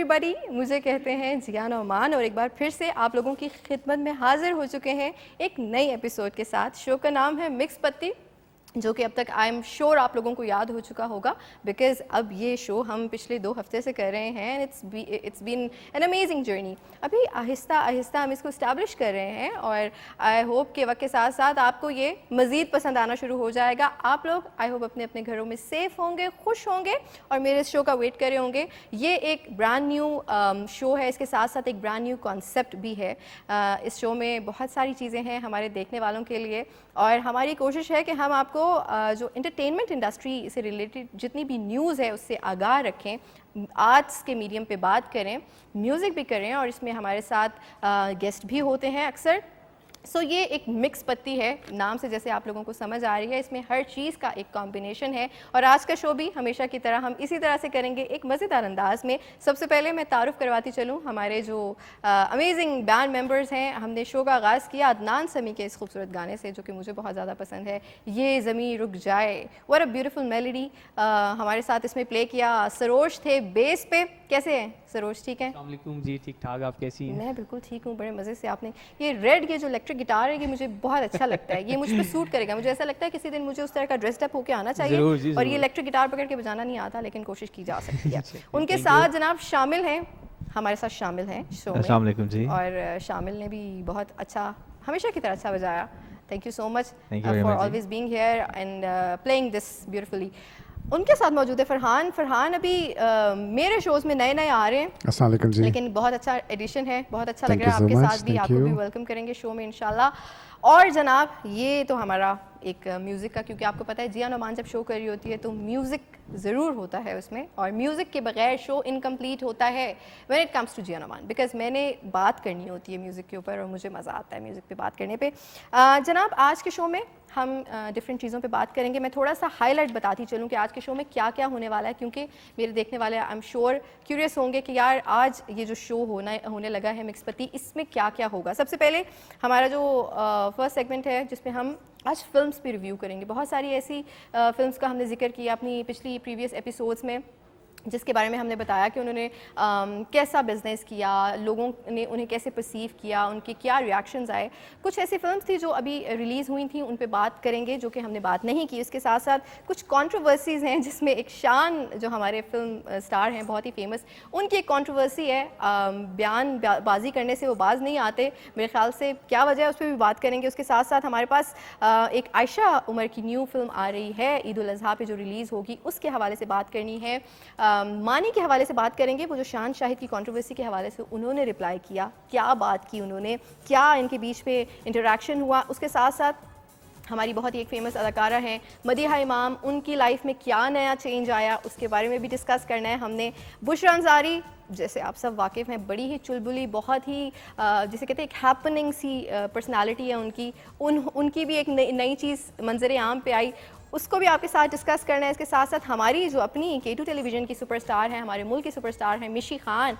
Everybody, मुझे कहते हैं जिया नौमान और एक बार फिर से आप लोगों की खिदमत में हाजिर हो चुके हैं एक नई एपिसोड के साथ। शो का नाम है मिक्स पत्ती, जो कि अब तक आई एम श्योर आप लोगों को याद हो चुका होगा बिकॉज अब ये शो हम पिछले 2 हफ्ते से कर रहे हैं and it's been an amazing journey. अभी आहिस्ता आहिस्ता हम इसको इस्टेब्लिश कर रहे हैं और आई होप के वक्त के साथ साथ आपको ये मज़ीद पसंद आना शुरू हो जाएगा। आप लोग आई होप अपने अपने घरों में सेफ़ होंगे, खुश होंगे और मेरे इस शो का वेट कर रहे होंगे। ये एक ब्रांड न्यू शो है, इसके साथ साथ एक ब्रांड न्यू कॉन्सेप्ट भी है। इस शो में बहुत सारी चीज़ें हैं हमारे देखने वालों के लिए और हमारी कोशिश है कि हम आपको जो एंटरटेनमेंट इंडस्ट्री से रिलेटेड जितनी भी न्यूज़ है उससे आगाह रखें, आर्ट्स के मीडियम पे बात करें, म्यूज़िक भी करें और इसमें हमारे साथ गेस्ट भी होते हैं अक्सर। सो ये एक मिक्स पत्ती है, नाम से जैसे आप लोगों को समझ आ रही है, इसमें हर चीज़ का एक कॉम्बिनेशन है और आज का शो भी हमेशा की तरह हम इसी तरह से करेंगे एक मज़ेदार अंदाज में। सबसे पहले मैं तारुफ़ करवाती चलूँ हमारे जो अमेजिंग बैंड मेंबर्स हैं। हमने शो का आगाज़ किया अदनान समी के इस खूबसूरत गाने से जो कि मुझे बहुत ज़्यादा पसंद है, ये ज़मीं रुक जाए, व्हाट अ ब्यूटीफुल मेलोडी। हमारे साथ इसमें प्ले किया सरोज थे बेस पे। कैसे हैं सरोज, ठीक है? अस्सलाम वालेकुम जी, ठीक ठाक, आप कैसी हैं? मैं बिल्कुल ठीक हूँ, बड़े मज़े से। आपने ये रेड, ये जो इलेक्ट्रिक गिटार है, ये मुझे बहुत अच्छा लगता है, ये मुझ पर सूट करेगा। मुझे ऐसा लगता है किसी दिन मुझे उस तरह का ड्रेस्ड अप होकर आना चाहिए। ज़रूर जी, और ये ज़रूर। इलेक्ट्रिक गिटार पकड़ के बजाना नहीं आता लेकिन कोशिश की जा सकती है। उनके Thank साथ you। जनाब शामिल हैं, हमारे साथ शामिल हैं शो में। अस्सलाम वालेकुम जी। और शामिल ने भी बहुत अच्छा, हमेशा की तरह अच्छा बजाया। Thank you so much Thank you very for much जी। Always being here and playing this beautifully. उनके साथ मौजूद है फरहान। फरहान अभी मेरे शोज़ में नए नए आ रहे हैं, अस्सलाम वालेकुम जी। लेकिन बहुत अच्छा एडिशन है, बहुत अच्छा लग Thank रहा है you so आपके much, साथ भी। thank आपको you। भी वेलकम करेंगे शो में इंशाल्लाह। और जनाब ये तो हमारा एक म्यूज़िक का, क्योंकि आपको पता है जिया नौमान जब शो कर रही होती है तो म्यूज़िक ज़रूर होता है उसमें, और म्यूज़िक के बगैर शो इनकम्प्लीट होता है when it comes to Zia Nauman, because मैंने बात करनी होती है म्यूज़िक के ऊपर और मुझे मज़ा आता है म्यूज़िक पे बात करने पे। जनाब आज के शो में हम डिफरेंट चीज़ों पे बात करेंगे। मैं थोड़ा सा हाईलाइट बताती चलूँ कि आज के शो में क्या क्या होने वाला है, क्योंकि मेरे देखने वाले आई एम श्योर क्यूरियस होंगे कि यार आज ये जो शो होने लगा है मिक्स पत्ती, इसमें क्या क्या होगा। सबसे पहले हमारा जो फर्स्ट सेगमेंट है जिसमें हम आज फिल्म्स पे रिव्यू करेंगे। बहुत सारी ऐसी फिल्म्स का हमने जिक्र किया अपनी पिछली प्रीवियस एपिसोड्स में, जिसके बारे में हमने बताया कि उन्होंने कैसा बिज़नेस किया, लोगों ने उन्हें कैसे परसीव किया, उनके क्या रिएक्शंस आए। कुछ ऐसी फिल्म्स थी जो अभी रिलीज़ हुई थी, उन पे बात करेंगे जो कि हमने बात नहीं की। इसके साथ साथ कुछ कंट्रोवर्सीज़ हैं जिसमें एक शान जो हमारे फिल्म स्टार हैं बहुत ही फेमस, उनकी एक कंट्रोवर्सी है, बयानबाजी करने से वो बाज नहीं आते मेरे ख्याल से, क्या वजह है उस पर भी बात करेंगे। उसके साथ साथ हमारे पास एक आयशा उमर की न्यू फिल्म आ रही है ईद उल अज़हा पे जो रिलीज़ होगी, उसके हवाले से बात करनी है। मानी के हवाले से बात करेंगे, वो जो शान शाहिद की कंट्रोवर्सी के हवाले से उन्होंने रिप्लाई किया, क्या बात की उन्होंने, क्या इनके बीच पे इंटरेक्शन हुआ। उसके साथ साथ हमारी बहुत ही एक फेमस अदाकारा हैं मदीहा इमाम, उनकी लाइफ में क्या नया चेंज आया उसके बारे में भी डिस्कस करना है हमने। बुशरा अंसारी, जैसे आप सब वाकिफ़ हैं, बड़ी ही चुलबुली, बहुत ही जिसे कहते हैं एक हैपनिंग सी पर्सनालिटी है उनकी। उनकी भी एक नई चीज़ मंजर आम पे आई, उसको भी आपके साथ डिस्कस करना है। इसके साथ साथ हमारी जो अपनी K2 टेलीविज़न की सुपरस्टार हैं, हमारे मुल्क की सुपरस्टार हैं मिशी खान,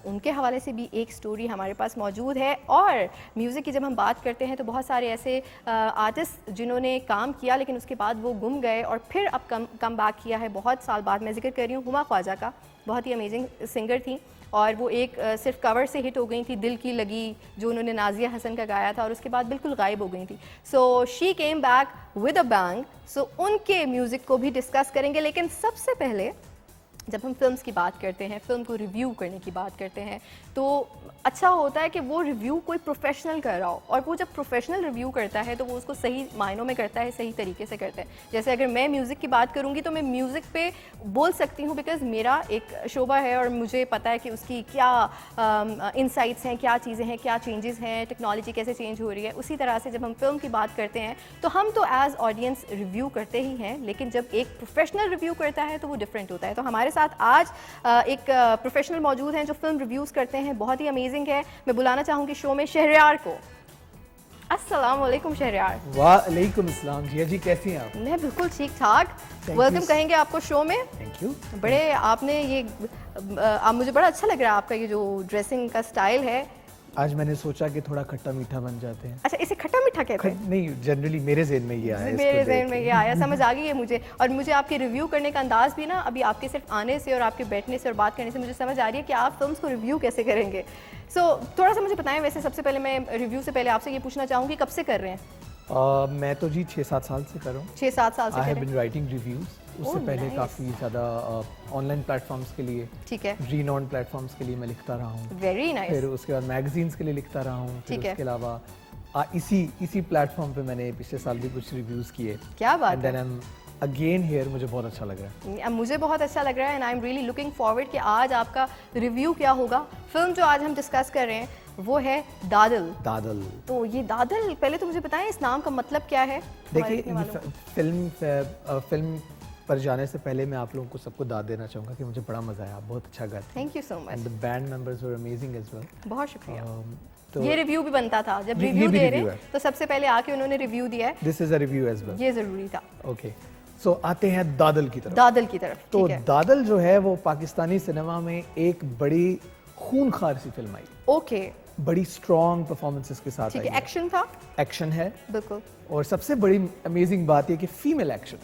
उनके हवाले से भी एक स्टोरी हमारे पास मौजूद है। और म्यूज़िक की जब हम बात करते हैं तो बहुत सारे ऐसे आर्टिस्ट जिन्होंने काम किया लेकिन उसके बाद वो गुम गए और फिर अब कम बैक किया है बहुत साल बाद। मैं जिक्र कर रही हूँ हुमा ख्वाजा का, बहुत ही अमेजिंग सिंगर थी और वो एक सिर्फ कवर से हिट हो गई थी, दिल की लगी, जो उन्होंने नाजिया हसन का गाया था, और उसके बाद बिल्कुल गायब हो गई थी। So she came back with a bang. So उनके म्यूज़िक को भी डिस्कस करेंगे। लेकिन सबसे पहले जब हम फिल्म्स की बात करते हैं, फिल्म को रिव्यू करने की बात करते हैं, तो अच्छा होता है कि वो रिव्यू कोई प्रोफेशनल कर रहा हो, और वो जब प्रोफेशनल रिव्यू करता है तो वो उसको सही मायनों में करता है, सही तरीके से करता है। जैसे अगर मैं म्यूज़िक की बात करूँगी तो मैं म्यूज़िक पे बोल सकती हूँ बिकॉज़ मेरा एक शोबा है और मुझे पता है कि उसकी क्या इंसाइट्स हैं, क्या चीज़ें हैं, क्या चेंजेस हैं, टेक्नोलॉजी कैसे चेंज हो रही है। उसी तरह से जब हम फिल्म की बात करते हैं तो हम तो एज ऑडियंस रिव्यू करते ही हैं, लेकिन जब एक प्रोफेशनल रिव्यू करता है तो वो डिफरेंट होता है। तो हमारे साथ आज एक प्रोफेशनल मौजूद हैं जो फिल्म रिव्यूज़ करते हैं, बहुत ही अमेजिंग है। मैं बुलाना चाहूँगी शो में शहरयार को। अस्सलाम वालेकुम शहरयार। वालेकुम अस्सलाम। जिया जी कैसी हैं आप? मैं बिल्कुल ठीक ठाक। Thank welcome you। कहेंगे आपको शो में। Thank you. बड़े आपने ये आप, मुझे बड़ा अच्छा लग रहा है आपका ये जो ड्रेसिंग का स्टाइल है। आज मैंने सोचा कि थोड़ा खट्टा मीठा बन जाते हैं। अच्छा, इसे खट्टा मीठा कहते हैं? नहीं, जनरली मेरे ज़हन में ये आया। मेरे ज़हन में ये आया, समझ आ गई है मुझे। और मुझे आपके रिव्यू करने का अंदाज़ भी ना अभी आपके सिर्फ आने से और आपके बैठने से और बात करने से मुझे समझ आ रही है कि आप फिल्म्स को रिव्यू कैसे करेंगे। थोड़ा सा मुझे बताएं। वैसे सबसे पहले मैं रिव्यू से पहले आपसे ये पूछना चाहूँगी, कब से कर रहे हैं? मैं तो जी 6-7 साल से कर रहा हूँ। 6-7 साल से आई कर हैव रहे बीन हैं? Writing reviews. उससे पहले काफ़ी ज़्यादा ऑनलाइन प्लेटफॉर्म्स के लिए, ठीक है, रीनॉन प्लेटफॉर्म्स के लिए मैं लिखता रहा हूँ। Very nice. फिर उसके बाद मैगजीन्स के लिए लिखता रहा हूँ। फिर ठीक है। उसके अलावा इसी प्लेटफॉर्म पे मैंने पिछले साल भी कुछ रिव्यूज़ किए। क्या बात and then I am again here. मुझे बहुत अच्छा लग रहा है। मुझे बहुत अच्छा लग रहा है and I am really looking forward कि आज आपका रिव्यू क्या होगा। फिल्म जो आज हम डिस्कस कर रहे हैं वो है दादल। दादल। तो ये दादल, पहले तो मुझे बताएं इस नाम का मतलब क्या है? देखिए, फिल्म पर जाने से पहले मैं आप लोगों को सबको दाद देना चाहूँगा कि मुझे बड़ा मज़ा आया। आप बहुत अच्छा गाते हैं। Thank you so much. And the band members were amazing as well. बहुत शुक्रिया। तो ये रिव्यू भी बनता था, जब ये रिव्यू भी दे रहे review हैं है। तो सबसे पहले आके उन्होंने रिव्यू दिया है, this is a review as well. ये जरूरी था। ओके, सो आते हैं दादल की तरफ। दादल की तरफ, तो ठीक है। दादल जो है वो पाकिस्तानी सिनेमा में एक बड़ी खूनखार सी फिल्म आई। ओके, बड़ी स्ट्रॉन्ग परफॉर्मेंसेस के साथ ठीक आई है। एक्शन था? एक्शन है, बिल्कुल। और सबसे बड़ी अमेजिंग बात ये कि female action,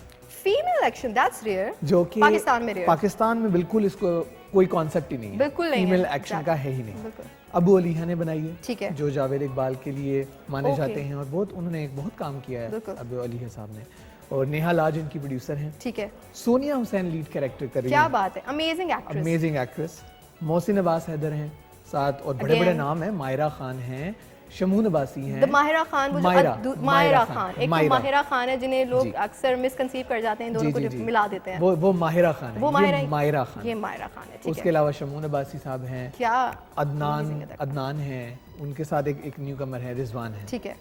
female action, that's rare. जो कि पाकिस्तान में रेयर। पाकिस्तान में बिल्कुल इसको कोई कॉन्सेप्ट ही नहीं है। बिल्कुल नहीं है। फीमेल एक्शन का है ही नहीं। बिल्कुल। अबू अली ने बनाई है, ठीक है। जो जावेद इकबाल के लिए माने ओके। जाते हैं और उन्होंने बहुत काम किया है बिल्कुल। अबू अली साहब ने। और नेहा लाज इनकी प्रोड्यूसर हैं। ठीक है। सोनिया हुसैन लीड कैरेक्टर कर रही क्या है। बात है, amazing actress. Amazing actress. Mohsin Abbas Haider हैं साथ, और बड़े Again. बड़े नाम हैं। मायरा खान हैं, शमून अब्बासी हैं। द माहिरा खान, वो जो माहिरा खान, एक तो माहिरा खान है जिन्हें लोग अक्सर मिसकंसीव कर जाते हैं, दोनों को मिला देते हैं। वो माहिरा खान है। वो मायरा खान। ये माहिरा खान है, ठीक उसके अलावा शमून अब्बासी साहब हैं। क्या अदनान हैं, उनके साथ एक न्यू कमर है, रिजवान है। ठीक है।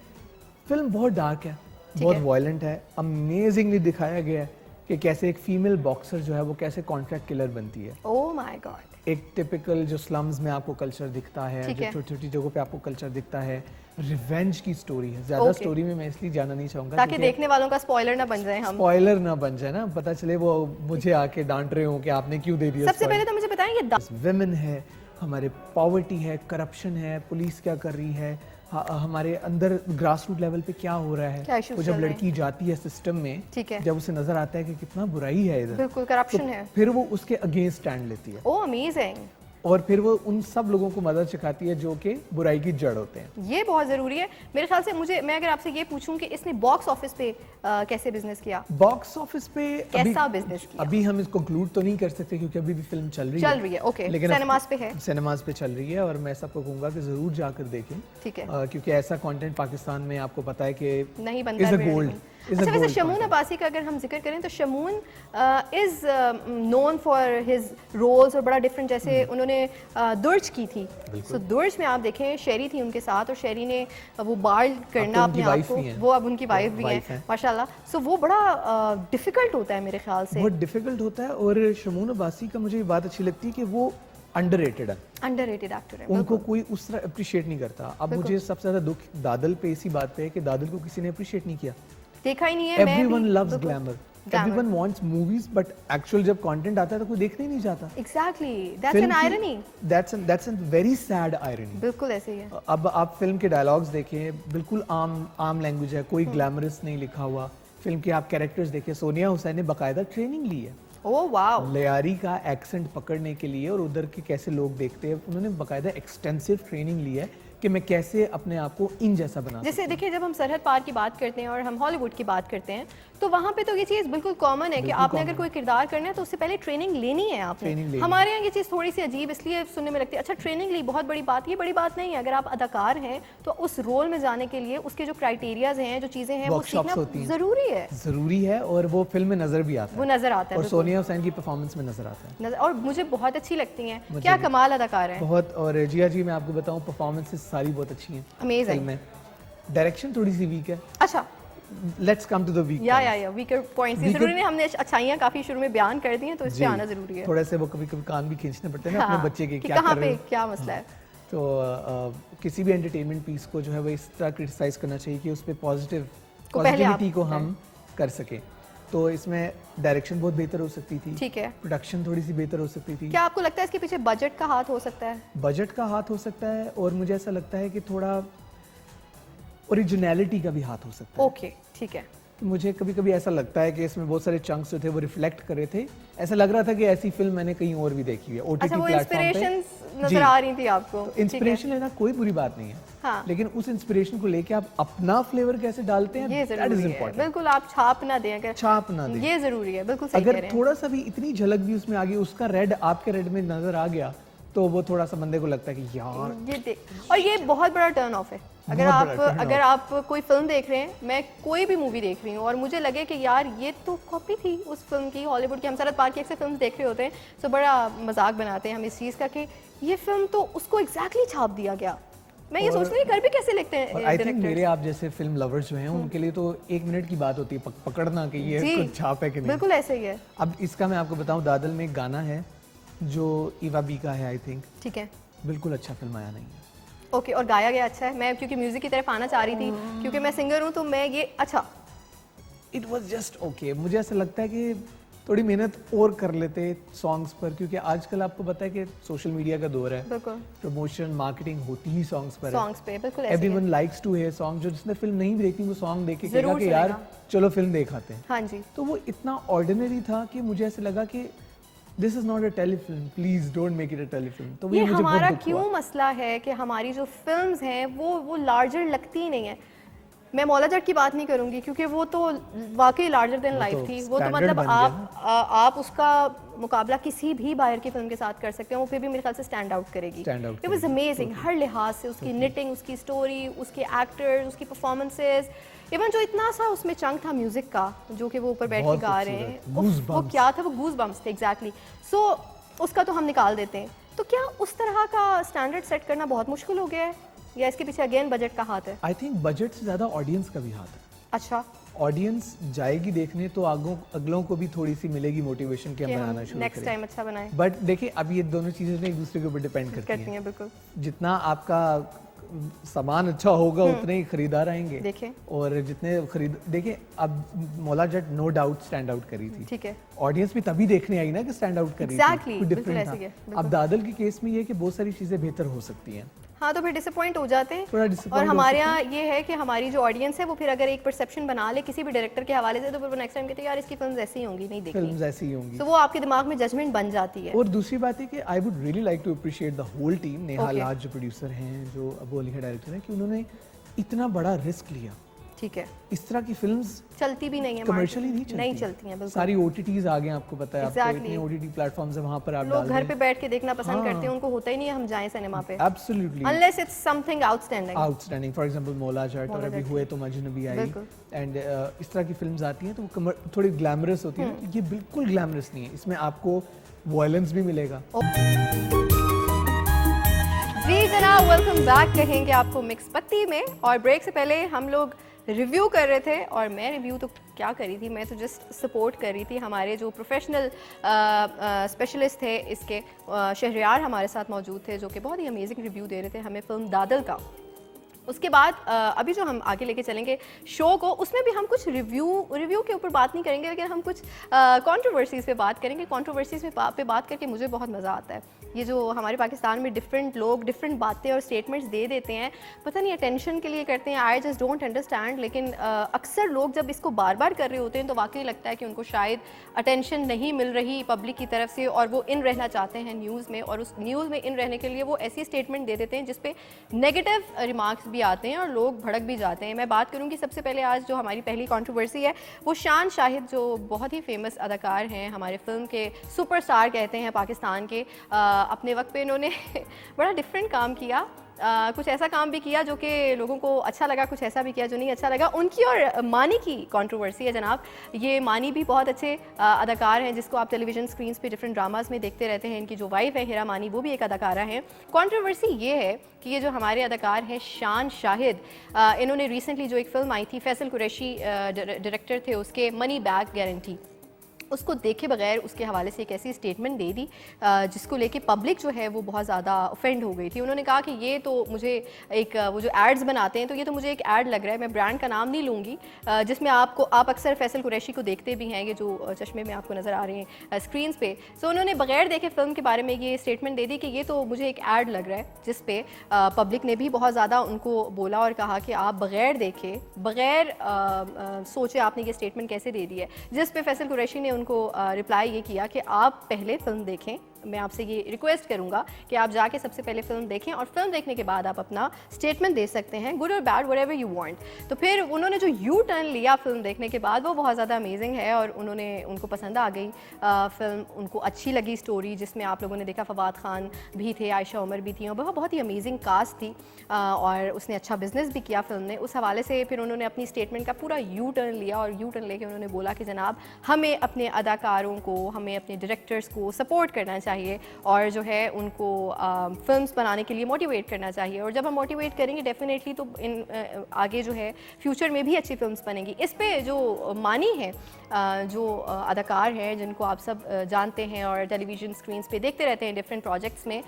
फिल्म बहुत डार्क है, बहुत वायलेंट है। अमेजिंगली दिखाया गया है कि कैसे एक फीमेल बॉक्सर जो है वो कैसे कॉन्ट्रैक्ट किलर बनती है। Oh my God. एक टिपिकल जो स्लम्स में आपको कल्चर दिखता है, जो छोटी छोटी जगहों पे आपको कल्चर दिखता है, रिवेंज की स्टोरी है। ज्यादा स्टोरी में मैं इसलिए जाना नहीं चाहूंगा ताकि देखने वालों का स्पॉइलर ना बन जाए, हम स्पॉइलर ना बन जाए ना, पता चले वो मुझे आके डांट रहे हो कि आपने क्यों दे दिया। सबसे पहले तो मुझे बताएं, ये विमेन है, हमारे पॉवर्टी है, करप्शन है, पुलिस क्या कर रही है, हमारे अंदर ग्रास रूट लेवल पे क्या हो रहा है। वो जब लड़की जाती है सिस्टम में, ठीक है, जब उसे नजर आता है कि कितना बुराई है इधर, बिल्कुल करप्शन है, फिर वो उसके अगेंस्ट स्टैंड लेती है। ओह अमेजिंग। और फिर वो उन सब लोगों को मदद सिखाती है जो कि बुराई की जड़ होते हैं। ये बहुत जरूरी है मेरे ख्याल से। मैं अगर आपसे ये पूछूं कि इसने बॉक्स ऑफिस पे कैसे बिजनेस किया? बॉक्स ऑफिस पे कैसा बिजनेस किया? अभी हम इसको कंक्लूड तो नहीं कर सकते क्योंकि अभी भी फिल्म चल रही है। ओके, लेकिन सिनेमास पे है। सिनेमास पे चल रही है और मैं सबको कहूंगा कि जरूर जाकर देखें। ठीक है। क्योंकि ऐसा कंटेंट पाकिस्तान में आपको पता है कि नहीं बनता है। गोल्ड। अच्छा, वैसे शमून अब्बासी का अगर हम जिक्र करें तो Shamoon is known for his roles और बड़ा डिफरेंट, जैसे उन्होंने दुर्ज की थी। सो दुर्ज में आप देखें शेरी थी उनके साथ, और शेरी ने वो बाल करना अपने आप को, वो अब उनकी वाइफ भी है माशाल्लाह। सो वो बड़ा डिफिकल्ट होता है मेरे ख्याल से, बहुत डिफिकल्ट होता है। और शमून अब्बासी का मुझे ये बात अच्छी लगती है कि वो अंडररेटेड एक्टर है, उनको कोई उस तरह अप्रिशिएट नहीं करता। अब मुझे सबसे ज्यादा दुख दादल पे इसी बात पे है कि दादल को किसी ने अप्रिशिएट नहीं किया, देखा ही नहीं है। Everyone loves glamour. Everyone wants movies, but actual जब content आता है तो कोई देखने ही नहीं चाहता। Exactly, that's an irony. That's a very sad irony. बिल्कुल ऐसे ही है। अब आप फिल्म के डायलॉग्स देखें, बिल्कुल आम लैंग्वेज है, कोई ग्लैमरस नहीं लिखा हुआ। फिल्म के आप कैरेक्टर्स देखें, सोनिया हुसैन ने बाकायदा ट्रेनिंग ली है। Oh wow. लियारी का एक्सेंट पकड़ने के लिए और उधर के कैसे लोग देखते हैं, उन्होंने बाकायदा एक्सटेंसिव ट्रेनिंग ली है कि मैं कैसे अपने आप को इन जैसा बना। जैसे देखिए, जब हम सरहद पार की बात करते हैं और हम हॉलीवुड की बात करते हैं तो वहाँ पे तो ये चीज़ बिल्कुल कॉमन है कि आपने अगर कोई किरदार करना है तो उससे पहले ट्रेनिंग लेनी है आपने। हमारे यहाँ ये चीज़ थोड़ी सी अजीब इसलिए सुनने में लगती है। अच्छा, ट्रेनिंग ली, बहुत बड़ी बात। ये बड़ी बात नहीं है। अगर आप अदाकार हैं तो उस रोल में जाने के लिए उसके जो क्राइटेरियाज हैं, जो चीज़ें हैं, वो सीखना ज़रूरी है। और वो फिल्म में नजर भी आता है, वो नजर आता है, और सोनिया हुसैन की परफॉर्मेंस में नजर आता है, और मुझे बहुत अच्छी लगती हैं। क्या कमाल अदाकार है बहुत। और जिया जी, मैं आपको बताऊं, परफॉर्मेंसेस सारी बहुत अच्छी हैं। अमेजिंग। डायरेक्शन थोड़ी सी वीक है। अच्छा, let's come to the weak weaker points. जरूरी नहीं, हमने अच्छाइयां काफी शुरू में बयान कर दी हैं तो इस पे आना जरूरी है। थोड़े से वो कभी कान भी खींचने पड़ते हैं ना अपने बच्चे के, क्या कहाँ पे क्या मसला है। तो किसी भी एंटरटेनमेंट पीस को जो है वो इस तरह क्रिटिसाइज करना चाहिए कि उस पे पॉजिटिव पॉजिटिविटी को हम कर सकें। तो इसमें डायरेक्शन बहुत बेहतर हो सकती थी, ठीक है, प्रोडक्शन थोड़ी सी बेहतर हो सकती थी। क्या आपको लगता है इसके पीछे बजट का हाथ हो सकता है? बजट का हाथ हो सकता है, और मुझे ऐसा लगता है कि थोड़ा ओरिजिनलिटी का भी हाथ हो सकता है। ओके, ठीक है। मुझे कभी कभी ऐसा लगता है कि इसमें बहुत सारे चंक्स जो थे वो रिफ्लेक्ट कर रहे थे, ऐसा लग रहा था कि ऐसी फिल्म मैंने कहीं और भी देखी है ओटीटी अच्छा, वो प्लेटफॉर्म पे। इंस्पिरेशंस नजर आ रही थी आपको? इंस्पिरेशन लेना कोई बुरी बात नहीं है, हाँ। लेकिन उस इंस्पिरेशन को लेके आप अपना फ्लेवर कैसे डालते हैं, ये दैट इज जरूरी है, इंपॉर्टेंट। बिल्कुल, आप छाप ना दें, अगर छाप ना दें, ये जरूरी है, बिल्कुल सही कह अगर रहे हैं। थोड़ा सा भी इतनी झलक भी उसमें आ गई, उसका रेड आपके रेड में नजर आ गया, तो वो थोड़ा सा बंदे को लगता है कि यार ये देख, और ये बहुत बड़ा टर्न ऑफ है। अगर आप कोई फिल्म देख रहे हैं, मैं कोई भी मूवी देख रही हूँ और मुझे लगे कि यार ये तो कॉपी थी उस फिल्म की, हॉलीवुड की, हम शरद पार्क की अक्सर फिल्म देख रहे होते हैं तो बड़ा मजाक बनाते हैं हम इस चीज़ का कि ये फिल्म तो उसको एग्जैक्टली छाप दिया गया। मैं ये सोच रही कर भी कैसे लिखते हैं आई थिंक मेरे आप जैसे फिल्म लवर्स जो हैं उनके लिए तो 1 मिनट की बात होती है पकड़ना कि ये कुछ छाप है कि नहीं। बिल्कुल ऐसे ही है। अब इसका मैं आपको बताऊं, दादल में एक गाना है जो ईवा बी का है, आई थिंक, ठीक है, बिल्कुल अच्छा फिल्म आया नहीं है। ओके, और गाया गया अच्छा है। मैं क्योंकि म्यूजिक की तरफ आना चाह रही थी, क्योंकि मैं सिंगर हूँ, तो मैं ये अच्छा, इट वाज जस्ट ओके। मुझे ऐसा लगता है कि थोड़ी मेहनत और कर लेते सॉन्ग्स पर, क्योंकि आजकल आपको पता है कि सोशल मीडिया का दौर है, बिल्कुल प्रमोशन मार्केटिंग होती ही सॉन्ग्स पर है। सॉन्ग्स पे बिल्कुल ऐसे ही है। Everyone likes to hear song. जो जिसने फिल्म नहीं भी देखी वो सॉन्ग देख के कहेगा जरूर कि यार सुनेगा। चलो फिल्म देख आते हैं। हाँ जी, तो वो इतना ऑर्डिनरी था कि मुझे ऐसा लगा कि this is not a telefilm, please don't make it a telefilm. तो ये मुझे हमारा बहुत दुख क्यों हुआ। मसला है कि हमारी जो फिल्म्स हैं वो लार्जर लगती ही नहीं है। मैं मौला जट की बात नहीं करूंगी क्योंकि वो तो वाकई लार्जर देन लाइफ थी। वो तो standard मतलब बन गया आप उसका मुकाबला किसी भी बाहर की फिल्म के साथ कर सकते हैं, वो फिर भी मेरे ख्याल से स्टैंड आउट करेगी। इट वाज अमेजिंग हर लिहाज से, उसकी निटिंग, उसकी स्टोरी, उसके एक्टर्स, उसकी परफॉर्मेंसेस, इवन जो इतना सा उसमें चंक था म्यूजिक का जो कि वो ऊपर बैठ के गा रहे हैं, वो क्या था, वो गूज बम्प्स थे एग्जैक्टली। सो उसका तो हम निकाल देते हैं। तो क्या उस तरह का स्टैंडर्ड सेट करना बहुत मुश्किल हो गया है, या इसके पीछे अगेन बजट का हाथ है? आई थिंक बजट से ज्यादा ऑडियंस का भी हाथ है। अच्छा, ऑडियंस जाएगी देखने तो अगलों को भी थोड़ी सी मिलेगी मोटिवेशन कि हम बनाना शुरू नेक्स्ट करें। टाइम अच्छा बनाएं। बट देखिए अब ये दोनों चीजें ना एक दूसरे के ऊपर डिपेंड करती हैं। बिल्कुल। जितना आपका सामान अच्छा होगा उतने ही खरीदार आएंगे। देखें, और जितने खरीद देखिए अब Maula Jatt no doubt stand out करी थी, ठीक है, ऑडियंस भी तभी देखने आई ना कि स्टैंड आउट करी Exactly, थी, कुछ बिल्कुल डिफरेंट ऐसे ही है, था। अब दादल के केस में ये है कि बहुत सारी चीजें बेहतर हो सकती हैं। हाँ, तो फिर डिसअपॉइंट हो जाते हैं। थोड़ा disappoint और हो हमारे सकते यहाँ ये है कि हमारी जो ऑडियंस है वो फिर अगर एक परसेप्शन बना ले किसी भी डायरेक्टर के हवाले से, तो फिर वो नेक्स्ट टाइम कहते हैं यार इसकी फिल्म्स ऐसी होंगी, नहीं देखनी। फिल्म्स ऐसी ही होंगी। तो वो आपके दिमाग में जजमेंट बन जाती है। और दूसरी बात है कि I would really like to appreciate the whole team, Neha Okay. लाज जो प्रोड्यूसर हैं, जो अबू अली के डायरेक्टर हैं, कि उन्होंने इतना बड़ा रिस्क लिया। ठीक है, इस तरह की फिल्म्स चलती भी नहीं है, कमर्शियली नहीं चलती हैं, बिल्कुल। सारी ओटीटीज आ गए, आपको पता है, Exactly. आपको इतने ओटीटी प्लेटफॉर्म्स है, वहां पर आप लोग डाल घर दें। पे बैठ के देखना पसंद हाँ। करते हैं, उनको होता ही नहीं है हम जाएं सिनेमा पे, absolutely unless it's something outstanding. Outstanding. For example Maula Jatt, और अभी हुए तो मजनबी आई, बिल्कुल। एंड इस तरह की फिल्म्स आती हैं तो वो थोड़ी ग्लैमरस होती है। ये बिल्कुल ग्लैमरस नहीं है, इसमें आपको वायलेंस भी मिलेगा। जी जनाब, वेलकम बैक कहेंगे आपको मिक्स पत्ती में। और ब्रेक से पहले हम लोग रिव्यू कर रहे थे, और मैं रिव्यू तो क्या करी थी, मैं तो जस्ट सपोर्ट कर रही थी। हमारे जो प्रोफेशनल स्पेशलिस्ट थे इसके, शहरयार हमारे साथ मौजूद थे, जो कि बहुत ही अमेजिंग रिव्यू दे रहे थे हमें फिल्म दादल का। उसके बाद अभी जो हम आगे लेके चलेंगे शो को, उसमें भी हम कुछ रिव्यू के ऊपर बात नहीं करेंगे, लेकिन हम कुछ कंट्रोवर्सीज़ पे बात करेंगे। कंट्रोवर्सीज़ पे बात करके मुझे बहुत मज़ा आता है। ये जो हमारे पाकिस्तान में डिफरेंट लोग डिफरेंट बातें और स्टेटमेंट्स दे देते हैं, पता नहीं अटेंशन के लिए करते हैं, आई जस्ट डोंट अंडरस्टैंड। लेकिन अक्सर लोग जब इसको बार बार कर रहे होते हैं तो वाकई लगता है कि उनको शायद अटेंशन नहीं मिल रही पब्लिक की तरफ से, और वो इन रहना चाहते हैं न्यूज़ में, और उस न्यूज़ में इन रहने के लिए वो ऐसी स्टेटमेंट दे देते हैं जिसपे नेगेटिव रिमार्क्स भी आते हैं और लोग भड़क भी जाते हैं। मैं बात करूंगी सबसे पहले आज जो हमारी पहली कंट्रोवर्सी है वो शान शाहिद, जो बहुत ही फेमस अदाकार हैं, हमारे फिल्म के सुपरस्टार कहते हैं पाकिस्तान के। अपने वक्त पे इन्होंने बड़ा डिफरेंट काम किया, कुछ ऐसा काम भी किया जो कि लोगों को अच्छा लगा, कुछ ऐसा भी किया जो नहीं अच्छा लगा। उनकी और मानी की कंट्रोवर्सी है जनाब। ये मानी भी बहुत अच्छे अदाकार हैं जिसको आप टेलीविजन स्क्रीन्स पे डिफरेंट ड्रामास में देखते रहते हैं। इनकी जो वाइफ है हिरा मानी, वो भी एक अदाकारा हैं। कंट्रोवर्सी ये है कि ये जो हमारे अदाकार हैं शान शाहिद, इन्होंने रिसेंटली जो एक फिल्म आई थी, फैसल कुरैशी डायरेक्टर थे उसके, मनी बैक गारंटी, उसको देखे बगैर उसके हवाले से एक ऐसी स्टेटमेंट दे दी जिसको लेके पब्लिक जो है वो बहुत ज़्यादा ऑफेंड हो गई थी। उन्होंने कहा कि ये तो मुझे एक वो जो एड्स बनाते हैं तो ये तो मुझे एक ऐड लग रहा है, मैं ब्रांड का नाम नहीं लूँगी, जिसमें आप अक्सर फैसल कुरैशी को देखते भी हैं, ये जो चश्मे में आपको नज़र आ रहे हैं स्क्रीन पे। सो उन्होंने बगैर देखे फ़िल्म के बारे में ये स्टेटमेंट दे दी कि ये तो मुझे एक ऐड लग रहा है, जिस पे पब्लिक ने भी बहुत ज़्यादा उनको बोला और कहा कि आप बगैर देखे बगैर सोचे आपने ये स्टेटमेंट कैसे दे दी है, जिस पे फैसल कुरैशी ने उनको रिप्लाई ये किया कि आप पहले फिल्म देखें, मैं आपसे ये रिक्वेस्ट करूंगा कि आप जाके सबसे पहले फिल्म देखें और फिल्म देखने के बाद आप अपना स्टेटमेंट दे सकते हैं, गुड और बैड व्हाटएवर यू वांट। तो फिर उन्होंने जो यू टर्न लिया फिल्म देखने के बाद वो बहुत ज़्यादा अमेजिंग है और उनको पसंद आ गई फिल्म, उनको अच्छी लगी स्टोरी, जिसमें आप लोगों ने देखा फवाद खान भी थे, आयशा उमर भी थी और बहुत ही अमेजिंग कास्ट थी और उसने अच्छा बिजनेस भी किया फिल्म ने। उस हवाले से फिर उन्होंने अपनी स्टेटमेंट का पूरा यू टर्न लिया और यू टर्न लेके उन्होंने बोला कि जनाब हमें अपने अदाकारों को, हमें अपने डायरेक्टर्स को सपोर्ट करना चाहिए और जो है उनको फिल्म्स बनाने के लिए मोटिवेट करना चाहिए और जब हम मोटिवेट करेंगे डेफिनेटली तो आगे जो है फ्यूचर में भी अच्छी फिल्म्स बनेंगी। इस पे जो मानी है, जो अदाकार हैं जिनको आप सब जानते हैं और टेलीविज़न स्क्रीन्स पे देखते रहते हैं डिफरेंट प्रोजेक्ट्स में,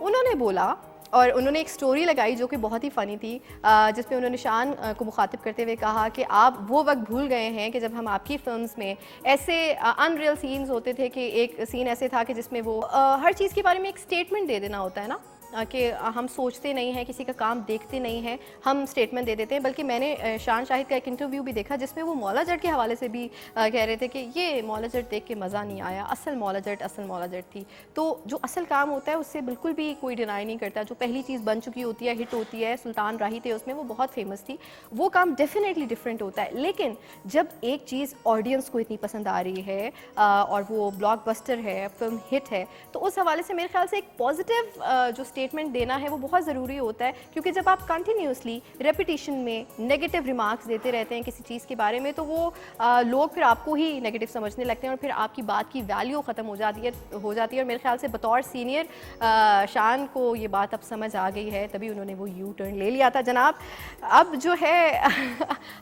उन्होंने बोला और उन्होंने एक स्टोरी लगाई जो कि बहुत ही फ़नी थी, जिसमें उन्होंने शान को मुखातिब करते हुए कहा कि आप वो वक्त भूल गए हैं कि जब हम आपकी फिल्म्स में ऐसे अनरियल सीन्स होते थे कि एक सीन ऐसे था कि जिसमें वो हर चीज़ के बारे में एक स्टेटमेंट दे देना होता है ना, कि हम सोचते नहीं हैं, किसी का काम देखते नहीं हैं, हम स्टेटमेंट दे देते हैं। बल्कि मैंने शान शाहिद का एक इंटरव्यू भी देखा जिसमें वो मौला जट के हवाले से भी कह रहे थे कि ये मौला जट देख के मज़ा नहीं आया, असल मौला जट थी। तो जो असल काम होता है उससे बिल्कुल भी कोई डिनाई नहीं करता। जो पहली चीज़ बन चुकी होती है, हिट होती है, सुल्तान राही थे उसमें, वो बहुत फेमस थी, वो काम डेफिनेटली डिफरेंट होता है। लेकिन जब एक चीज़ ऑडियंस को इतनी पसंद आ रही है और वो ब्लॉकबस्टर है, फिल्म हिट है, तो उस हवाले से मेरे ख्याल से एक पॉजिटिव जो स्टेटमेंट देना है वो बहुत ज़रूरी होता है, क्योंकि जब आप कंटिन्यूसली रेपिटेशन में नेगेटिव रिमार्क्स देते रहते हैं किसी चीज़ के बारे में तो वो लोग फिर आपको ही नेगेटिव समझने लगते हैं और फिर आपकी बात की वैल्यू ख़त्म हो जाती है। और मेरे ख्याल से बतौर सीनियर शान को ये बात अब समझ आ गई है, तभी उन्होंने वो यू टर्न ले लिया था। जनाब अब जो है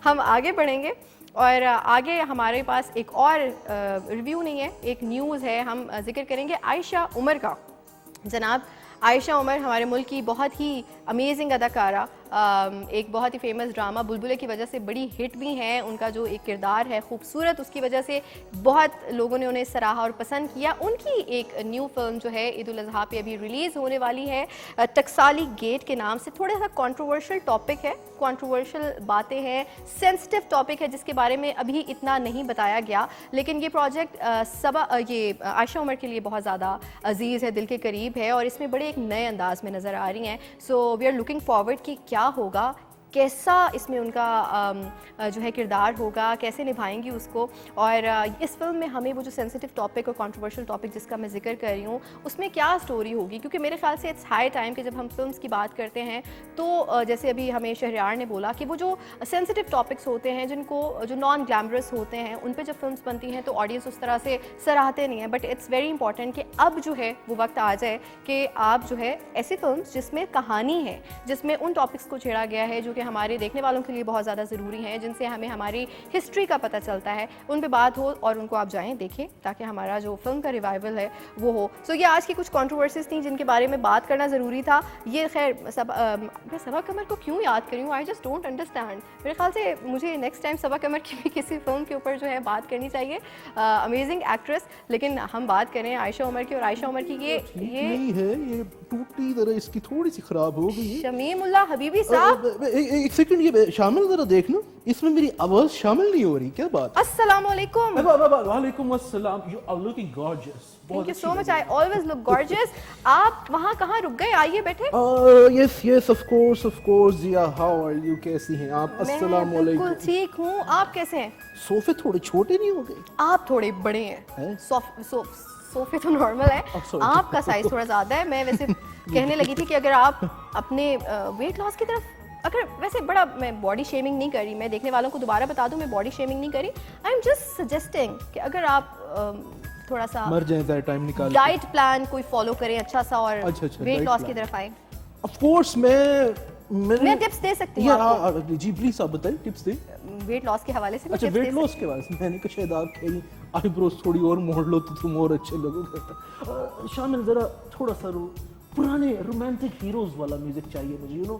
हम आगे बढ़ेंगे और आगे हमारे पास एक और रिव्यू नहीं है, एक न्यूज़ है। हम जिक्र करेंगे आयशा उमर का। जनाब आयशा उमर हमारे मुल्क की बहुत ही अमेजिंग अदाकारा, एक बहुत ही फेमस ड्रामा बुलबुले की वजह से बड़ी हिट भी हैं। उनका जो एक किरदार है खूबसूरत, उसकी वजह से बहुत लोगों ने उन्हें सराहा और पसंद किया। उनकी एक न्यू फिल्म जो है ईद उल अज़हा पे अभी रिलीज़ होने वाली है, टकसाली गेट के नाम से। थोड़ा सा कंट्रोवर्शियल टॉपिक है, कंट्रोवर्शियल बातें हैं, सेंसिटिव टॉपिक है जिसके बारे में अभी इतना नहीं बताया गया, लेकिन ये प्रोजेक्ट ये आयशा उमर के लिए बहुत ज़्यादा अजीज़ है, दिल के करीब है और इसमें बड़े एक नए अंदाज में नज़र आ रही हैं। So we are looking forward कि क्या होगा, कैसा इसमें उनका जो है किरदार होगा, कैसे निभाएंगी उसको। और इस फिल्म में हमें वो जो सेंसिटिव टॉपिक और कंट्रोवर्शियल टॉपिक जिसका मैं जिक्र कर रही हूँ उसमें क्या स्टोरी होगी, क्योंकि मेरे ख्याल से इट्स हाई टाइम कि जब हम फिल्म्स की बात करते हैं तो जैसे अभी हमें शहरयार ने बोला कि वो जो सेंसिटिव टॉपिक्स होते हैं, जिनको जो नॉन ग्लैमरस होते हैं, उन पर जब फिल्म्स बनती हैं तो ऑडियंस उस तरह से सराहते नहीं हैं। बट इट्स वेरी इंपॉर्टेंट कि अब जो है वो वक्त आ जाए कि आप जो है ऐसी फिल्म्स जिसमें कहानी है, जिसमें उन टॉपिक्स को छेड़ा गया है जो कि हमारे देखने वालों के लिए बहुत ज़्यादा ज़रूरी हैं, जिनसे हमें हमारी हिस्ट्री का पता चलता है, उन पे बात हो और उनको आप जाएं देखें ताकि हमारा जो फिल्म का रिवाइवल है वो हो। सो ये आज की कुछ कंट्रोवर्सीज थी जिनके बारे में बात करना ज़रूरी था। ये खैर मैं सबा कमर को क्यों याद करूँ, आई जस्ट डोंट अंडरस्टैंड। मेरे ख्याल से मुझे नेक्स्ट टाइम सबा कमर की भी किसी फिल्म के ऊपर जो है बात करनी चाहिए, अमेजिंग एक्ट्रेस। लेकिन हम बात करें आयशा उमर की, और आयशा उमर की ये नहीं है, ये टूटी तरह इसकी थोड़ी सी खराब हो गई है। शमीमुल्लाह हबीबी साहब एक सेकंड, ये शामिल जरा देखना, इसमें मेरी आवाज शामिल नहीं हो रही, क्या बात? अस्सलाम वालेकुम। वालेकुम अस्सलाम, you are looking gorgeous. Thank you so much. I always look gorgeous. आप वहाँ कहाँ रुक गए? आइए बैठे। Yes, of course, Jiya, how are you? कैसी हैं आप? अस्सलाम मैं बिल्कुल ठीक हूँ, आप कैसे हैं? सोफे थोड़े छोटे नहीं हो गए? आप थोड़े बड़े हैं। सोफे तो नॉर्मल है, आपका साइज थोड़ा ज्यादा है। मैं वैसे कहने लगी थी कि अगर आप अपने वेट लॉस की तरफ, अगर वैसे बड़ा, मैं बॉडी शेमिंग नहीं कर रही, मैं देखने वालों को दोबारा बता दूं मैं बॉडी शेमिंग नहीं करी, आई एम जस्ट सजेस्टिंग कि अगर आप थोड़ा सा मर जाए जरा टाइम निकाल, डाइट प्लान कोई फॉलो करें अच्छा सा और वेट लॉस की तरफ आए। ऑफ कोर्स मैं टिप्स दे सकती हूँ आपको। जी प्लीज आप बताएं, टिप्स दें। वेट लॉस के हवाले से भी अच्छा tips दे वेट लॉस के बाद मैंने कहा शायद आप कहीं आईब्रोज थोड़ी और मोड़ लो तो तुम और अच्छे लगोगे। शामिल जरा थोड़ा सा पुराने रोमांटिक हीरोज वाला म्यूजिक चाहिए मुझे, यू नो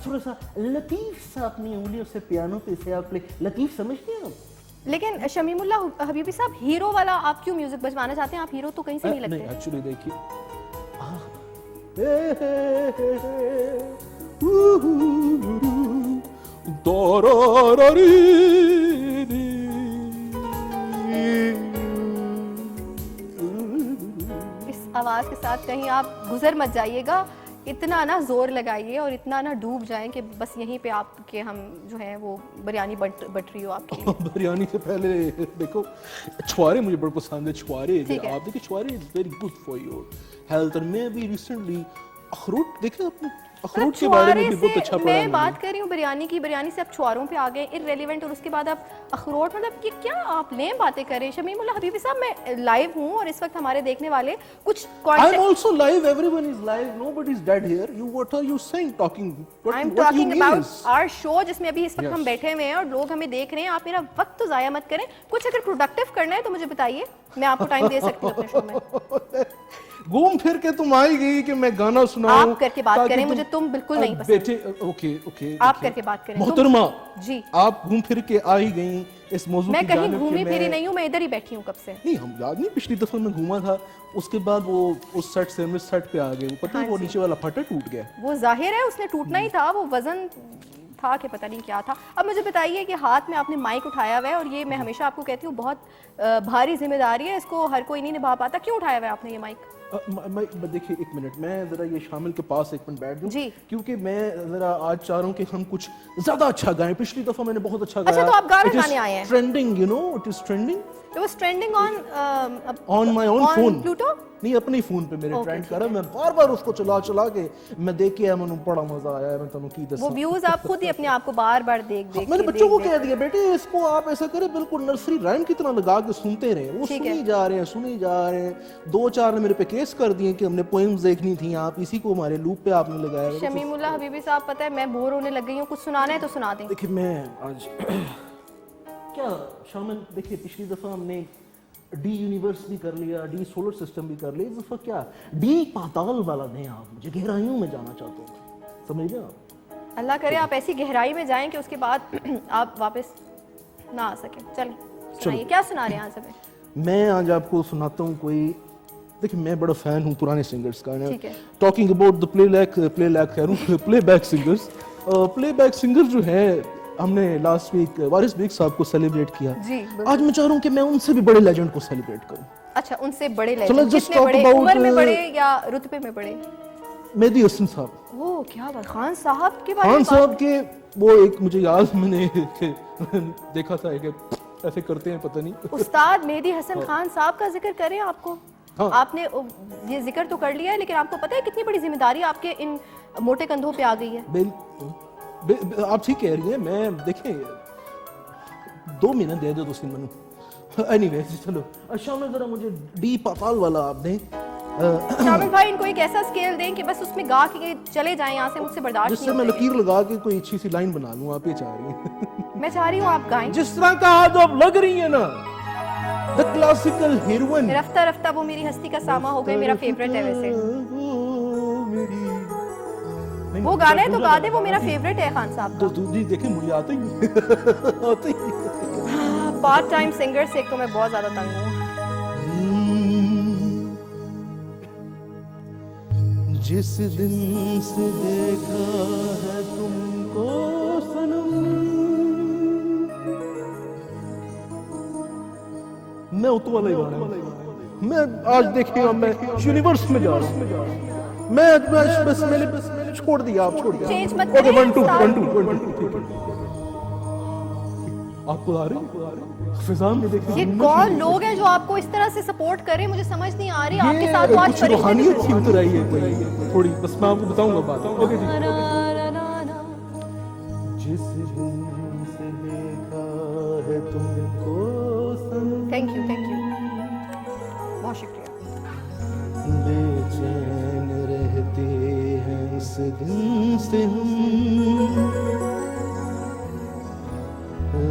थोड़ा सा लतीफ सा अपनी उंगलियों से पियानो पे इसे आप प्ले, लतीफ समझते हैं आप? लेकिन शमीमुल्लाह हबीबी साहब हीरो वाला आप क्यों म्यूजिक बजवाना चाहते हैं? आप हीरो तो कहीं से नहीं लगते। नहीं एक्चुअली देखिए इस आवाज के साथ कहीं आप गुजर मत जाइएगा, इतना ना जोर लगाइए और इतना ना डूब जाएं कि बस यहीं पे आपके हम जो है वो बिरयानी बट रही हो आपके लिए। बिरयानी से पहले देखो छुआरे मुझे बड़े पसंद है। छुआरे आप देखिए छुआरे is very good for your health. और मैं भी रिसेंटली अखरोट देखे आपने, अखरोट के बारे में भी बहुत अच्छा पढ़ा मैं बात कर रही हूँ बिरयानी की, बिरयानी से आप छुआरों पे आ गए इररेलेवेंट, और उसके बाद आप अखरोट, मतलब ये क्या आप लेम बातें करें। शमीमुल्लाह हबीबी साहब मैं लाइव हूँ और इस वक्त हमारे देखने वाले कुछ I am also live, everyone is live, nobody is dead here. You what are you saying talking? I am what you talking mean about is- our show जिसमें अभी इस वक्त Yes. हम बैठे हुए हैं और लोग हमें देख रहे हैं। आप मेरा वक्त तो जाया मत करें, कुछ अगर प्रोडक्टिव करना है तो मुझे बताइए, मैं आपको टाइम दे सकती हूँ अपने शो में। घूम फिर के तुम आई गई कि मैं गाना सुनाऊं। आप करके बात ताकि करें, मुझे तुम बिल्कुल नहीं पसंद। बेटे ओके ओके आप करके बात करें मोहतरमा जी। आप घूम फिर के आई गई इस मौजू मैं की कहीं जानिब घूमी कि फिरी मैं- नहीं हूँ, मैं इधर ही बैठी हूँ कब से। नहीं हम याद नहीं पिछली दफा मैं घूमा था, उसके बाद वो उस सेट से हम इस सेट पे आ गए, वो पता है हाँ वो जी। नीचे वाला फटा टूट गया। वो जाहिर है उसने टूटना ही था, वो वजन था कि पता नहीं क्या था। अब मुझे बताइए कि हाथ में आपने माइक उठाया हुआ है और ये मैं हमेशा आपको कहती हूँ बहुत भारी जिम्मेदारी है, इसको हर कोई नहीं निभा पाता। क्यों उठाया हुआ है आपने ये माइक? देखिए एक मिनट मैं जरा ये शामिल के पास एक मिनट बैठ दूं जी। क्योंकि मैं जरा आज चाह रहा हूं कि हम कुछ ज्यादा अच्छा गाएं। पिछली दफा मैंने बहुत अच्छा अच्छा, गाया। तो आप गाना गाने आए हैं? Trending, you know it is trending It was trending on my own phone. Pluto? नहीं अपने ही फोन पे मेरे Okay, ट्रेंड ठीक कर रहा, मैं बार बार उसको चला चला के मैं देख के मैंने बड़ा मजा आया। मैं तुमको की वो दसा व्यूज आप खुद ही अपने आप को बार बार देख देख मैंने के बच्चों को देख- कह दिया बेटे इसको आप ऐसा करें बिल्कुल नर्सरी राइम की तरह लगा के सुनते रहे। वो ठीक है। सुनी जा रहे हैं सुनी जा रहे हैं। 2-4 ने मेरे पे केस कर दिए कि हमने पोएम्स देखनी थी, आप इसी को हमारे लूप पे आपने लगाया। शमीमुल्लाह हबीबी साहब, पता है मैं बोर होने लग गई हूँ, कुछ सुनाना है तो सुना दें। देखिए मैं आज क्या शामिल, देखिए पिछली दफा हमने डी यूनिवर्स भी कर लिया, डी सोलर सिस्टम भी कर लिया। इस दफा क्या डी पाताल वाला दें आप मुझे, गहराइयों में जाना चाहता हूँ, समझ गए आप? अल्लाह करे आप ऐसी गहराई में जाएं कि उसके बाद आप वापस ना आ सके। चलें सुनाइए, क्या सुना रहे हैं आज हमें? मैं आज आपको सुनाता हूँ कोई, देखिए मैं बड़ा फैन हूँ पुराने सिंगर्स का। ठीक है। Talking about the playback singers. Playback singer जो है हमने लास्ट वीक वारिस बेग साहब को सेलिब्रेट किया। जी, बिल्कुल। आज मैं चाह रहा हूँ कि मैं उनसे भी बड़े लेजेंड को सेलिब्रेट करूँ। अच्छा, उनसे बड़े So let's लेजेंड just कितने talk बड़े, about, उम्र में बड़े या रुतबे में बड़े? मेहदी हसन साहब। ओह क्या बात, खान साहब के बारे खान में साहब के वो एक मुझे याद मैंने देखा था कि ऐसे करते हैं पता नहीं। उस्ताद मेहदी हसन खान साहब का जिक्र करें आपको। हाँ। आपने ये जिक्र तो कर लिया है, लेकिन आपको पता है कितनी बड़ी जिम्मेदारी आपके इन मोटे कंधों पे आ गई है। आप ठीक कह रही हैं। मैं देखें 2 महीने दे दो दूसरी मनु। एनीवे चलो शामिल जरा मुझे डी पाताल वाला आप दें। शामिल भाई इनको एक ऐसा स्केल दें कि बस उसमें गा के चले जाएं यहाँ से, मुझसे बर्दाश्त जिससे नहीं मैं होता ये। लकीर लगा के कोई अच्छी सी लाइन बना लूं। आप ये चाह रही हैं मैं चाह रही हूँ आप गाएं। जिस तरह का आज आप लग रही है ना, द क्लासिकल हीरोइन। रफ्ता रफ्ता वो मेरी हस्ती का सामा हो गए मेरा फेवरेट है वैसे। वो गाना है तो गा दे, वो मेरा फेवरेट है खान साहब तो जी देखें मुझे आता ही नहीं। आता ही नहीं। का। पार्ट टाइम सिंगर से एक तो मैं बहुत ज्यादा तंग हूँ। जिस दिन से देखा है तुमको सनम, मैं उतो वाला ही गाना। मैं आज देखिएगा मैं यूनिवर्स में जा रहा हूँ। मैं बस मैंने छोड़ दिया, आप छोड़ दिया। Change मत ओके करें, 1 2 start। 1 2 1 2 ठीक है। आपको आ रही फिजा में देखिए ये कौन लोग हैं जो आपको इस तरह से सपोर्ट करें, मुझे समझ नहीं आ रही। आपके साथ तो आज कुछ फरिश्ते भी रूहानियत सी हैं। उतर आई है कोई थोड़ी, बस मैं आपको बताऊंगा बात। ओके जी। जिस दिन से देखा है तुमको सनम, थैंक यू बहुत शुक्रिया। बेचैन रहते हैं उस दिन से हम,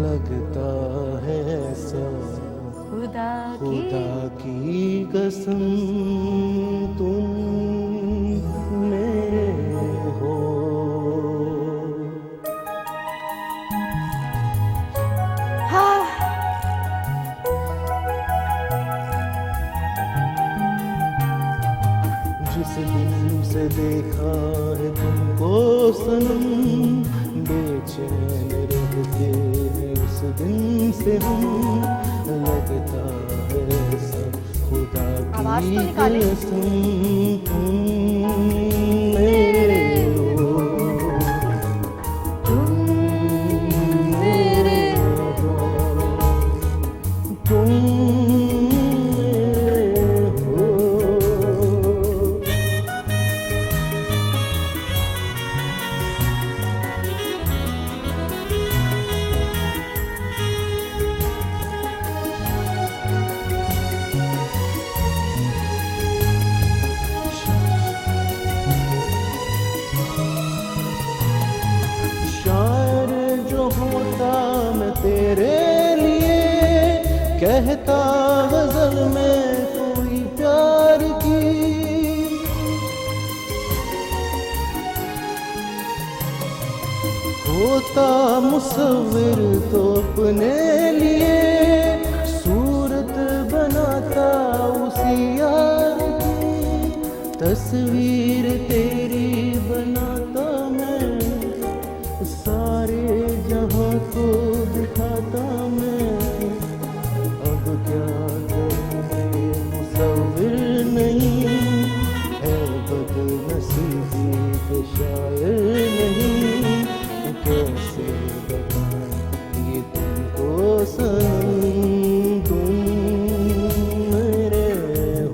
लग खुदा की कसम तुम मेरे हो। हाँ जिस दिन से देखा है तुमको सनम, बेचैन रहते हैं उस दिन से हम, लगता है सब खुदा आवाज तो की निकालें। कसम तुम मेरे हो, तुम मेरे हो, तुम मेरे हो। शायर जो होता मैं तेरे लिए, कहता गजल में कोई प्यार की, होता मुसव्विर तो अपने लिए, सूरत बनाता उसी यार की, तस्वीर तेरी बनाता मैं, सारे जहां को दिखाता मैं, अब क्या करूं मुसव्विर नहीं है, बदनसीबी के शायर नहीं, कैसे बताएं ये तुमको सनम तुम मेरे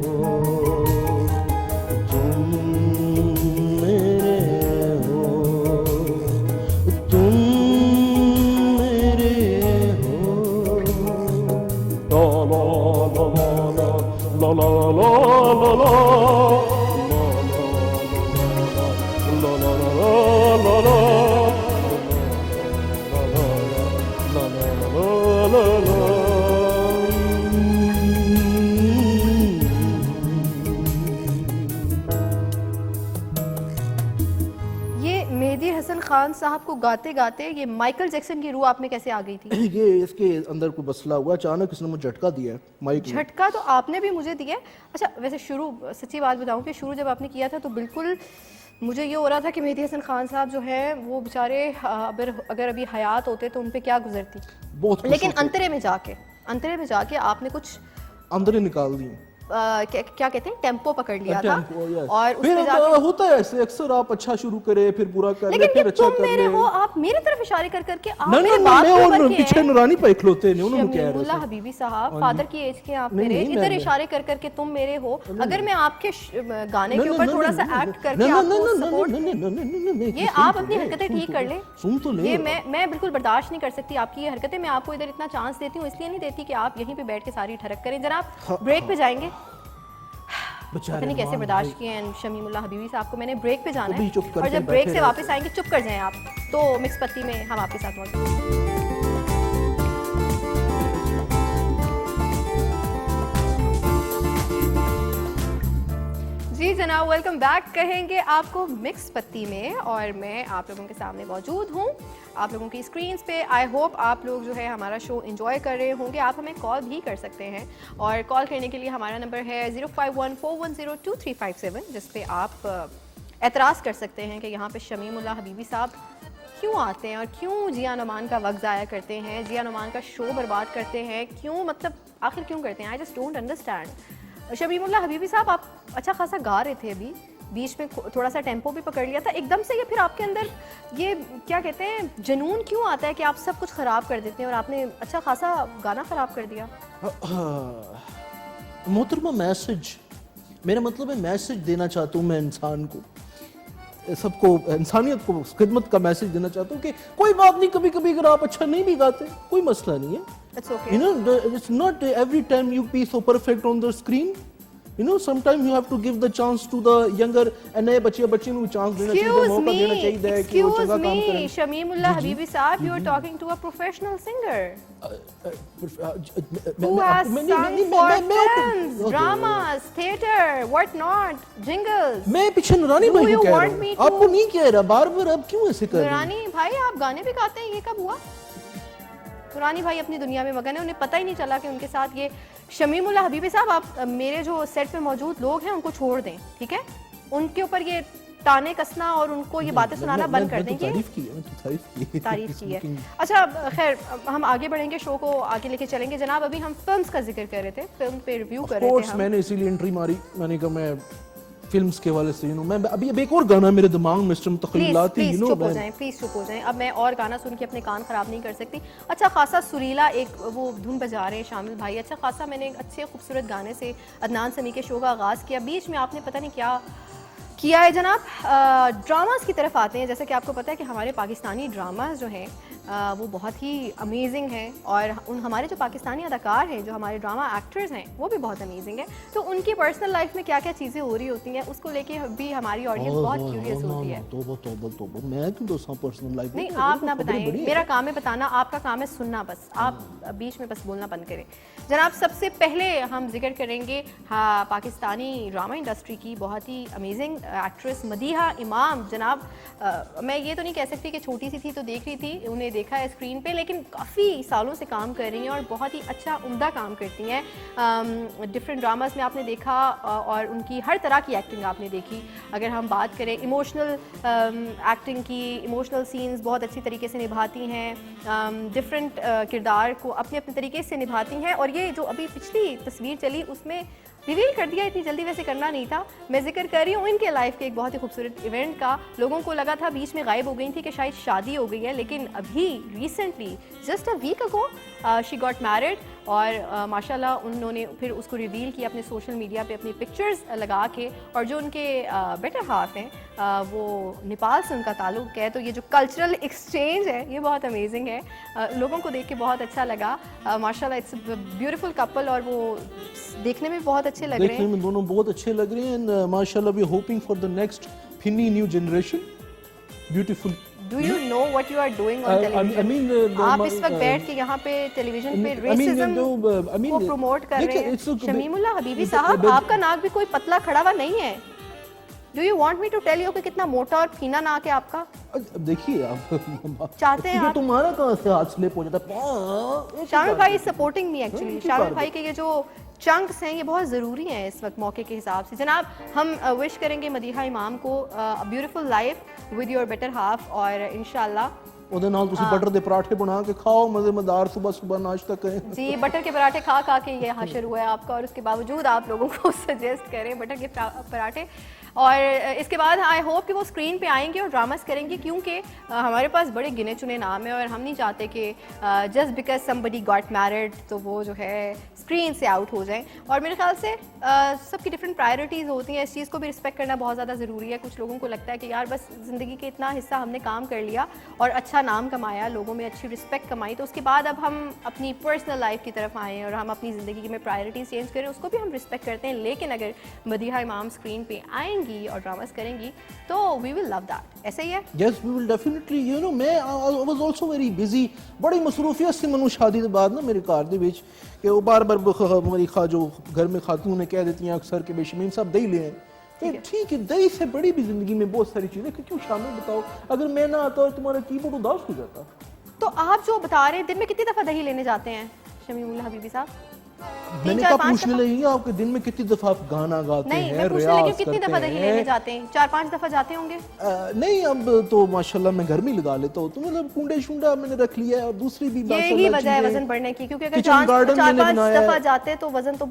हो, तुम मेरे हो, तुम मेरे हो। La la la la la la la la la la ये मेहदी हसन खान साहब को गाते गाते ये माइकल जैक्सन की रूह आप में कैसे आ गई थी? ये इसके अंदर कोई मसला हुआ, अचानक इसने मुझे झटका दिया है माइक में। झटका तो आपने भी मुझे दिया है। अच्छा वैसे शुरू, सच्ची बात बताऊं कि शुरू जब आपने किया था तो बिल्कुल मुझे ये हो रहा था कि मेहदी हसन खान साहब जो है वो बेचारे अगर अभी हयात होते तो उन पे क्या गुजरती। बहुत लेकिन अंतरे में जाके आपने कुछ अंदर ही निकाल दी। क्या कहते हैं, टेम्पो पकड़ लिया टेम्पो, था yes। और फिर उसमें जाके होता है ऐसे, अक्सर आप अच्छा शुरू करे फिर बुरा कर ले, लेकिन फिर ये अच्छा तुम कर मेरे ले। हो, आप मेरी तरफ इशारे कर करके आप ना मेरे ना बाप मैं के और ऊपर के पीछे हैं। नुरानी पे खलोते नहीं, उन्होंने क्या शमीमुल्लाह है हबीबी साहब, फादर की एज के आप नहीं, मेरे, नहीं, इधर मैं- इशारे कर करके तुम मेरे हो। अगर मैं आपके गाने ना, के ना, ऊपर ना, थोड़ा ना, सा ना, एक्ट ना, करके ना, आपको ना, ना, सपोर्ट, ना, ना, ना, ना, ना, ना, ये सुन आप तो अपनी ले, हरकतें सुन ठीक तो कर ले, ले। सुन तो ले। ये मैं बिल्कुल बर्दाश्त नहीं कर सकती आपकी ये हरकतें। मैं आपको इधर इतना चांस देती हूँ, इसलिए नहीं देती कि आप यहीं पे बैठ के सारी ठरक करें। जनाब ब्रेक पे जाएंगे, पता नहीं कैसे बर्दाश्त किए हैं शमीमुल्लाह हबीबी साहब को। मैंने ब्रेक पे जाना कभी है चुप और करके जब ब्रेक बैठे से रहो। वापस आएंगे, चुप कर जाएं आप, तो मिक्स पत्ती में हम आपके साथ मौजूद हैं। जी जनाब, वेलकम बैक कहेंगे आपको मिक्स पत्ती में, और मैं आप लोगों के सामने मौजूद हूँ आप लोगों की स्क्रीन्स पे। आई होप आप लोग जो है हमारा शो एंजॉय कर रहे होंगे। आप हमें कॉल भी कर सकते हैं, और कॉल करने के लिए हमारा नंबर है 0514102357, जिस पे आप एतराज़ कर सकते हैं कि यहाँ पे शमीमुल्लाह हबीबी साहब क्यों आते हैं और क्यों जिया नुमान का वक्त ज़ाया करते हैं, जिया नुमान का शो बर्बाद करते हैं, क्यों, मतलब आखिर क्यों करते हैं। I just don't understand. Shamimullah Habibi साहब, आप अच्छा खासा गा रहे थे अभी, बीच में थोड़ा सा टेम्पो भी पकड़ लिया था एकदम से, ये फिर आपके अंदर ये क्या कहते हैं जुनून क्यों आता है कि आप सब कुछ ख़राब कर देते हैं, और आपने अच्छा खासा गाना ख़राब कर दिया। मोहतरमा मैसेज, मेरा मतलब है मैसेज देना चाहता हूँ मैं इंसान को, सबको, इंसानियत को खिदमत का मैसेज देना चाहता हूँ कि कोई बात नहीं, कभी कभी अगर आप अच्छा नहीं भी गाते कोई मसला नहीं है। It's okay. You know, it's not every time you be so perfect on the screen. You know, sometimes you have to give the chance to the younger and नए बच्चे ਨੂੰ चांस देना चाहिए, मौका देना चाहिए कि वो चंगा काम करें। शमीमुल्लाह हबीबी साहब, you are talking to a professional singer who has sung for films, dramas, theater, what not, jingles। मैं पीछे नुरानी भाई को कह रहा हूँ, आपको नहीं कह रहा, बार-बार अब क्यों ऐसे कर रहे हैं? नुरानी भाई आप गाने भी गाते हैं, ये कब हुआ? नुरानी भाई अपनी दुनिया में मगन है, उन्हें पता ही नहीं चला कि उनके साथ ये शमीमुल्लाह हबीबी साहब, आप मेरे जो सेट पे मौजूद लोग हैं उनको छोड़ दें, ठीक है? उनके ऊपर ये ताने कसना और उनको ये बातें सुनाना बंद कर दें। तारीफ की है। अच्छा खैर, हम आगे बढ़ेंगे, शो को आगे लेके चलेंगे। जनाब अभी हम फिल्म्स का जिक्र कर रहे थे, फिल्म पे रिव्यू कर रहे थे हम। मैंने इसीलिए एंट्री मारी, मैंने कहा मैं फिल्म्स के वाले से मैं अभी एक और गाना मेरे दिमाग में मिस्टर मुतखिलाती प्लीज चुप हो जाएं। अब मैं और गाना सुन के अपने कान खराब नहीं कर सकती। अच्छा खासा सुरीला एक वो धुन बजा रहे हैं शामिल भाई, अच्छा खासा मैंने एक अच्छे खूबसूरत गाने से अदनान समी के शो का आगाज़ किया, बीच में आपने पता नहीं क्या किया है जनाब। ड्रामास की तरफ आते हैं। जैसे कि आपको पता है कि हमारे पाकिस्तानी ड्रामास जो हैं वो बहुत ही अमेजिंग हैं, और हमारे जो पाकिस्तानी अदाकार हैं, जो हमारे ड्रामा एक्टर्स हैं, वो भी बहुत अमेजिंग हैं। तो उनकी पर्सनल लाइफ में क्या क्या चीज़ें हो रही होती हैं, उसको लेके भी हमारी ऑडियंस बहुत क्यूरियस होती है। मैं क्यों दोस्तों पर्सनल लाइफ नहीं, आप ना बताएं, मेरा काम है बताना, आपका काम है सुनना, बस आप बीच में बस बोलना बंद करें। जनाब सबसे पहले हम जिक्र करेंगे पाकिस्तानी ड्रामा इंडस्ट्री की बहुत ही अमेजिंग एक्ट्रेस मदीहा इमाम। जनाब मैं ये तो नहीं कह सकती कि छोटी सी थी तो देख रही थी, उन्हें देखा है स्क्रीन पे, लेकिन काफ़ी सालों से काम कर रही हैं और बहुत ही अच्छा उम्दा काम करती हैं। डिफरेंट ड्रामास में आपने देखा और उनकी हर तरह की एक्टिंग आपने देखी। अगर हम बात करें इमोशनल एक्टिंग की, इमोशनल सीन्स बहुत अच्छी तरीके से निभाती हैं, डिफरेंट किरदार को अपने अपने तरीके से निभाती हैं। और ये जो अभी पिछली तस्वीर चली उसमें रिवील कर दिया, इतनी जल्दी वैसे करना नहीं था। मैं जिक्र कर रही हूँ इनके लाइफ के एक बहुत ही खूबसूरत इवेंट का। लोगों को लगा था बीच में गायब हो गई थी कि शायद शादी हो गई है, लेकिन अभी recently just a week ago she got married, और माशाल्लाह उन्होंने फिर उसको रिवील किया अपने सोशल मीडिया पे अपनी पिक्चर्स लगा के। और जो उनके बेटर हाफ हैं वो नेपाल से उनका ताल्लुक़ है, तो ये जो कल्चरल एक्सचेंज है ये बहुत अमेजिंग है। लोगों को देख के बहुत अच्छा लगा। माशाल्लाह इट्स ब्यूटीफुल कपल, और वो देखने में बहुत अच्छे लग रहे हैं। देखने में दोनों बहुत अच्छे लग रहे हैं। माशाल्लाह we hoping for the next फिनी new generation. Beautiful. Do you know what you are doing on television? आप इस वक्त बैठ के यहाँ पे टेलीविजन पे रेसिज्म को प्रमोट कर रहे हैं। शमीमुल्लाह हबीबी साहब, आपका नाक भी कोई पतला खड़ा हुआ नहीं है। Do you want me to tell you कि कितना मोटा और फीना नाक है आपका? देखिए आप चाहते हैं आप, तुम्हारा कहाँ से हाथ स्लिप हो जाता है? शामिल भाई सपोर्टिंग मी एक्चुअली। शामिल भाई के ये जो चंक्स हैं ये बहुत ज़रूरी हैं इस वक्त मौके के हिसाब से। जनाब हम विश करेंगे मदीहा इमाम को beautiful life with your better half, और इंशाल्लाह ਉਹਦੇ ਨਾਲ ਤੁਸੀਂ बटर ਦੇ पराठे बना के खाओ, मजेदार सुबह नाश्ता करें। जी, बटर के पराठे खा के ये हाशिर हुआ है आपका, और उसके बावजूद आप लोगों को सजेस्ट करें बटर के पराठे। और इसके बाद आई होप कि वो स्क्रीन पे आएंगे और ड्रामास करेंगे, क्योंकि हमारे पास बड़े गिने चुने नाम है और हम नहीं चाहते कि just because somebody got married तो वो जो है स्क्रीन से आउट हो जाएं। और मेरे ख्याल से सबकी डिफरेंट प्रायोरिटीज़ होती हैं, इस चीज़ को भी रिस्पेक्ट करना बहुत ज़्यादा ज़रूरी है। कुछ लोगों को लगता है कि यार बस ज़िंदगी के इतना हिस्सा हमने काम कर लिया और अच्छा नाम कमाया, लोगों में अच्छी रिस्पेक्ट कमाई, तो उसके बाद अब हम अपनी पर्सनल लाइफ की तरफ आएँ और हम अपनी ज़िंदगी में प्रायोरिटीज़ चेंज करें, उसको भी हम रिस्पेक्ट करते हैं। लेकिन अगर मदीहा इमाम स्क्रीन पे आएंगी और ड्रामास करेंगी तो वी विल लव दैट। ऐसा ही है? Yes we will definitely. You know मैं I was also very busy, बड़ी मसरूफियत से मनु शादी के बाद ना मेरे घर दे विच कि वो बार-बार मेरी जो घर में खातून ने कह देती हैं अक्सर कि बेशमीम साहब दही ले आए। ठीक है, दही से बड़ी भी जिंदगी में बहुत सारी चीजें क्यों शामिल बताओ। अगर मैं ना आता और तुम्हारा कीबोर्ड उदास हो जाता। तो आप जो बता रहे हैं दिन में कितनी दफा दही लेने जाते हैं शमीमुल्लाह हबीबी साहब? मैंने कहा पूछने लगी आपके दिन में कितनी दफा आप गाना गाते हैं, रियाज करते कितनी दफा दही लेने जाते हैं? 4-5 दफा जाते होंगे? नहीं, अब तो माशाल्लाह मैं घर में लगा लेता हूँ, तो मतलब कुंडे शुंडा मैंने रख लिया है। और दूसरी भी यही वजह है वजन बढ़ने की, क्योंकि अगर 4-5 दफा जाते तो वजन तो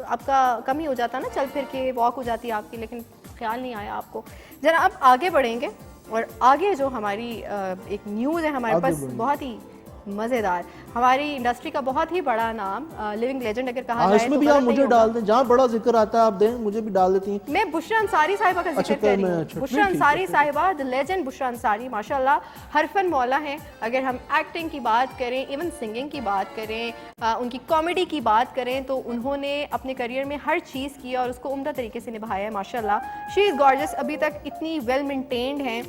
आपका कम ही हो जाता ना, चल फिर के वॉक हो जाती है आपकी, लेकिन ख्याल नहीं आया आपको। जरा अब आगे बढ़ेंगे और आगे जो हमारी एक न्यूज़ है हमारे पास बहुत ही मज़ेदार। हमारी इंडस्ट्री का बहुत ही बड़ा नाम, लिविंग लेजेंड अगर कहा जाए इसमें तो भी आप गलत मुझे नहीं डाल होगा। दें, जहाँ बड़ा जिक्र आता है आप दें, मुझे भी डाल देती हैं। मैं बुशरा अंसारी साहिबा का जिक्र कर रही हूँ। बुशरा अंसारी साहिबा, द लेजेंड बुशरा अंसारी, माशाल्लाह हर फन मौला हैं। अगर हम एक्टिंग की बात करें, इवन सिंगिंग की बात करें, उनकी कॉमेडी की बात करें, तो उन्होंने अपने करियर में हर चीज़ की और उसको उम्दा तरीके से निभाया है माशाल्लाह। शी इज़ गॉर्जियस, अभी तक इतनी वेल मेंटेन्ड हैं।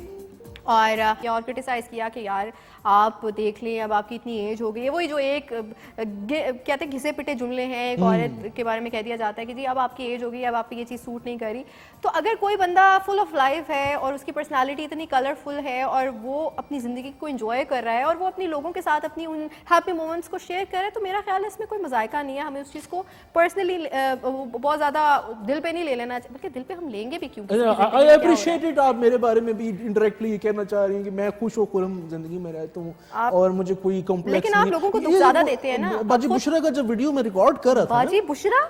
और क्रिटिसाइज़ किया कि यार आप देख लें, अब आपकी इतनी एज हो गई है। वही जो एक कहते हैं घिसे पिटे जुमले हैं, एक औरत के बारे में कह दिया जाता है कि जी अब आपकी एज हो गई, अब आप पे ये चीज़ सूट नहीं करी। तो अगर कोई बंदा फुल ऑफ लाइफ है और उसकी पर्सनालिटी इतनी कलरफुल है और वो अपनी ज़िंदगी को एंजॉय कर रहा है और वो अपनी लोगों के साथ अपनी उन हैप्पी मोमेंट्स को शेयर कर रहा है, तो मेरा ख्याल है इसमें कोई मजायका नहीं है। हमें उस चीज़ को पर्सनली बहुत ज़्यादा दिल पे नहीं ले लेना चाहिए, बल्कि दिल पे हम लेंगे भी क्यों। आई अप्रिशिएट इट, आप मेरे बारे में भी इनडायरेक्टली ये कहना चाह रही हैं कि मैं खुश खुर्रम जिंदगी में रहता हूँ और मुझे कोई कॉम्प्लेक्स। लेकिन आप लोगों को दुख ज्यादा देते हैं ना। बाजी बुशरा का जब वीडियो मैं रिकॉर्ड कर रहा था, बाजी बुशरा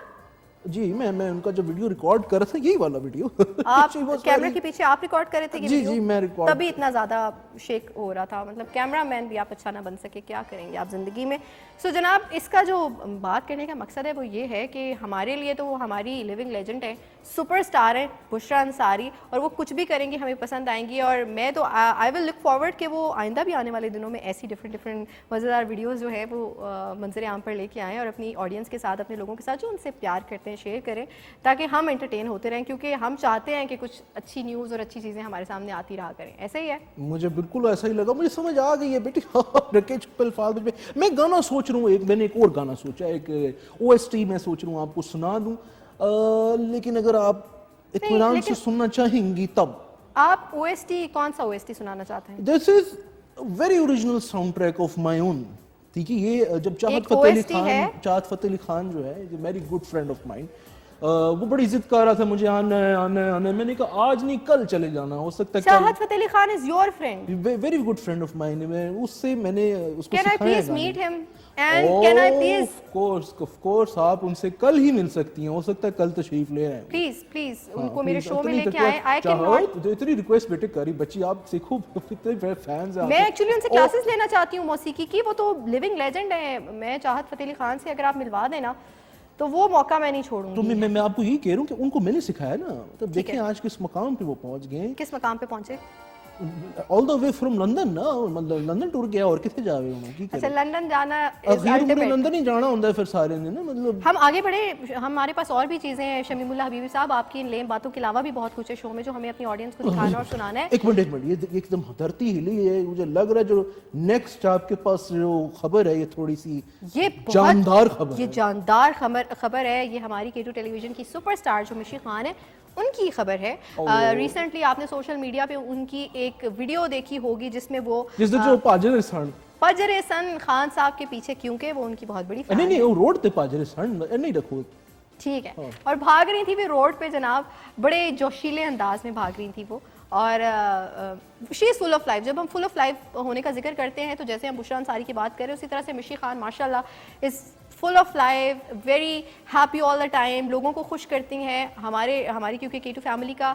जी मैं उनका जब वीडियो रिकॉर्ड कर रहा था, यही वाला वीडियो आप कैमरे के पीछे आप रिकॉर्ड कर रहे थे? जी मैं रिकॉर्ड, तभी इतना ज्यादा शेक हो रहा था। मतलब कैमरामैन भी आप अच्छा ना बन सके, क्या करेंगे आप जिंदगी में। सो जनाब, इसका जो बात करने का मकसद है वो ये है कि हमारे लिए तो वो हमारी लिविंग लेजेंड है, सुपरस्टार है बुशरा अंसारी, और वो कुछ भी करेंगी हमें पसंद आएंगी। और मैं तो आई विल लुक फॉरवर्ड कि वो आइंदा भी आने वाले दिनों में ऐसी डिफरेंट मज़ेदार वीडियोस जो है वो मंजर आम पर लेके आएँ और अपनी ऑडियंस के साथ, अपने लोगों के साथ जो उनसे प्यार करते हैं शेयर करें, ताकि हम एंटरटेन होते रहें, क्योंकि हम चाहते हैं कि कुछ अच्छी न्यूज़ और अच्छी चीज़ें हमारे सामने आती रहा करें। ऐसा ही है, मुझे बिल्कुल ऐसा ही लगा, मुझे समझ आ गई है बेटी। रखे चुप अल्फाज में मैं गाना सोच रहा हूँ, मैंने एक और गाना सोचा, एक OST मैं सोच रहा हूँ आपको सुना दूँ, लेकिन अगर आप इत्मीनान से सुनना चाहेंगी तब। आप OST कौन सा OST सुनाना चाहते हैं? This is very original sound track of my own. ठीक है, ये जब चाहत फतेह अली खान जो है, very good friend of mine, वो बड़ी जिद कर रहा था मुझे आना है। मैंने कहा आज नहीं कल चले जाना, हो सकता है। Chahat Fateh Ali Khan is your friend? Very good friend of mine. मैं उससे मैंने उसको सिखाया। Can I please meet him? And can I please? Of course, आप उनसे कल ही मिल सकती हैं, हो सकता है कल तशरीफ ले आए। प्लीज उनको मेरे शो में लेके आए। I cannot। तो इतनी रिक्वेस्ट बेटे करी बच्ची, आप सीखो, इतने फैंस हैं। मैं एक्चुअली उनसे क्लासेस लेना चाहती हूँ मौसीकी की, वो तो लिविंग लेजेंड है। मैं चाहत फतेह अली खान से अगर आप मिलवा देना तो वो मौका मैं नहीं छोड़ूंगी। तो मैं आपको यही कह रहा हूँ कि उनको मैंने सिखाया ना, तो देखें आज किस मकाम पे वो पहुंच गए। किस मकाम पे पहुंचे? All the way from London ना, मतलब लंदन टूर गया और किथे जावे होना की। अच्छा, लंदन जाना लंदन ही जाना होता है फिर सारे ने ना, मतलब हम आगे बढ़े। हमारे पास और भी चीजें हैं शमीमुल्लाह हबीबी साहब, आपकी इन लेम बातों के अलावा भी बहुत कुछ है शो में जो हमें अपनी ऑडियंस को दिखाना और सुनाना है। एक मिनट ये एकदम धरती हिली है, मुझे लग रहा है जो नेक्स्ट आपके पास जो खबर है ये थोड़ी सी जानदार खबर, ये जानदार खबर है। ये हमारी K2 टेलीविजन की सुपरस्टार जो मिशी खान है उनकी खबर है। रिसेंटली आपने सोशल मीडिया पे उनकी एक वीडियो देखी होगी जिसमें वो पाजर सन खान साहब के पीछे, क्योंकि वो उनकी बहुत बड़ी फैन नहीं वो रोड पे पाजर सन नहीं रखो, ठीक है, और भाग रही थी वो रोड पे जनाब, बड़े जोशीले अंदाज में भाग रही थी वो। और she is full of life. जब हम फुल ऑफ लाइफ होने का जिक्र करते हैं तो जैसे हम बुशरा अंसारी की बात करें, उसी तरह से मिशी खान माशाल्लाह is full of life, very happy all the time, लोगों को खुश करती हैं। हमारी क्योंकि K2 फैमिली का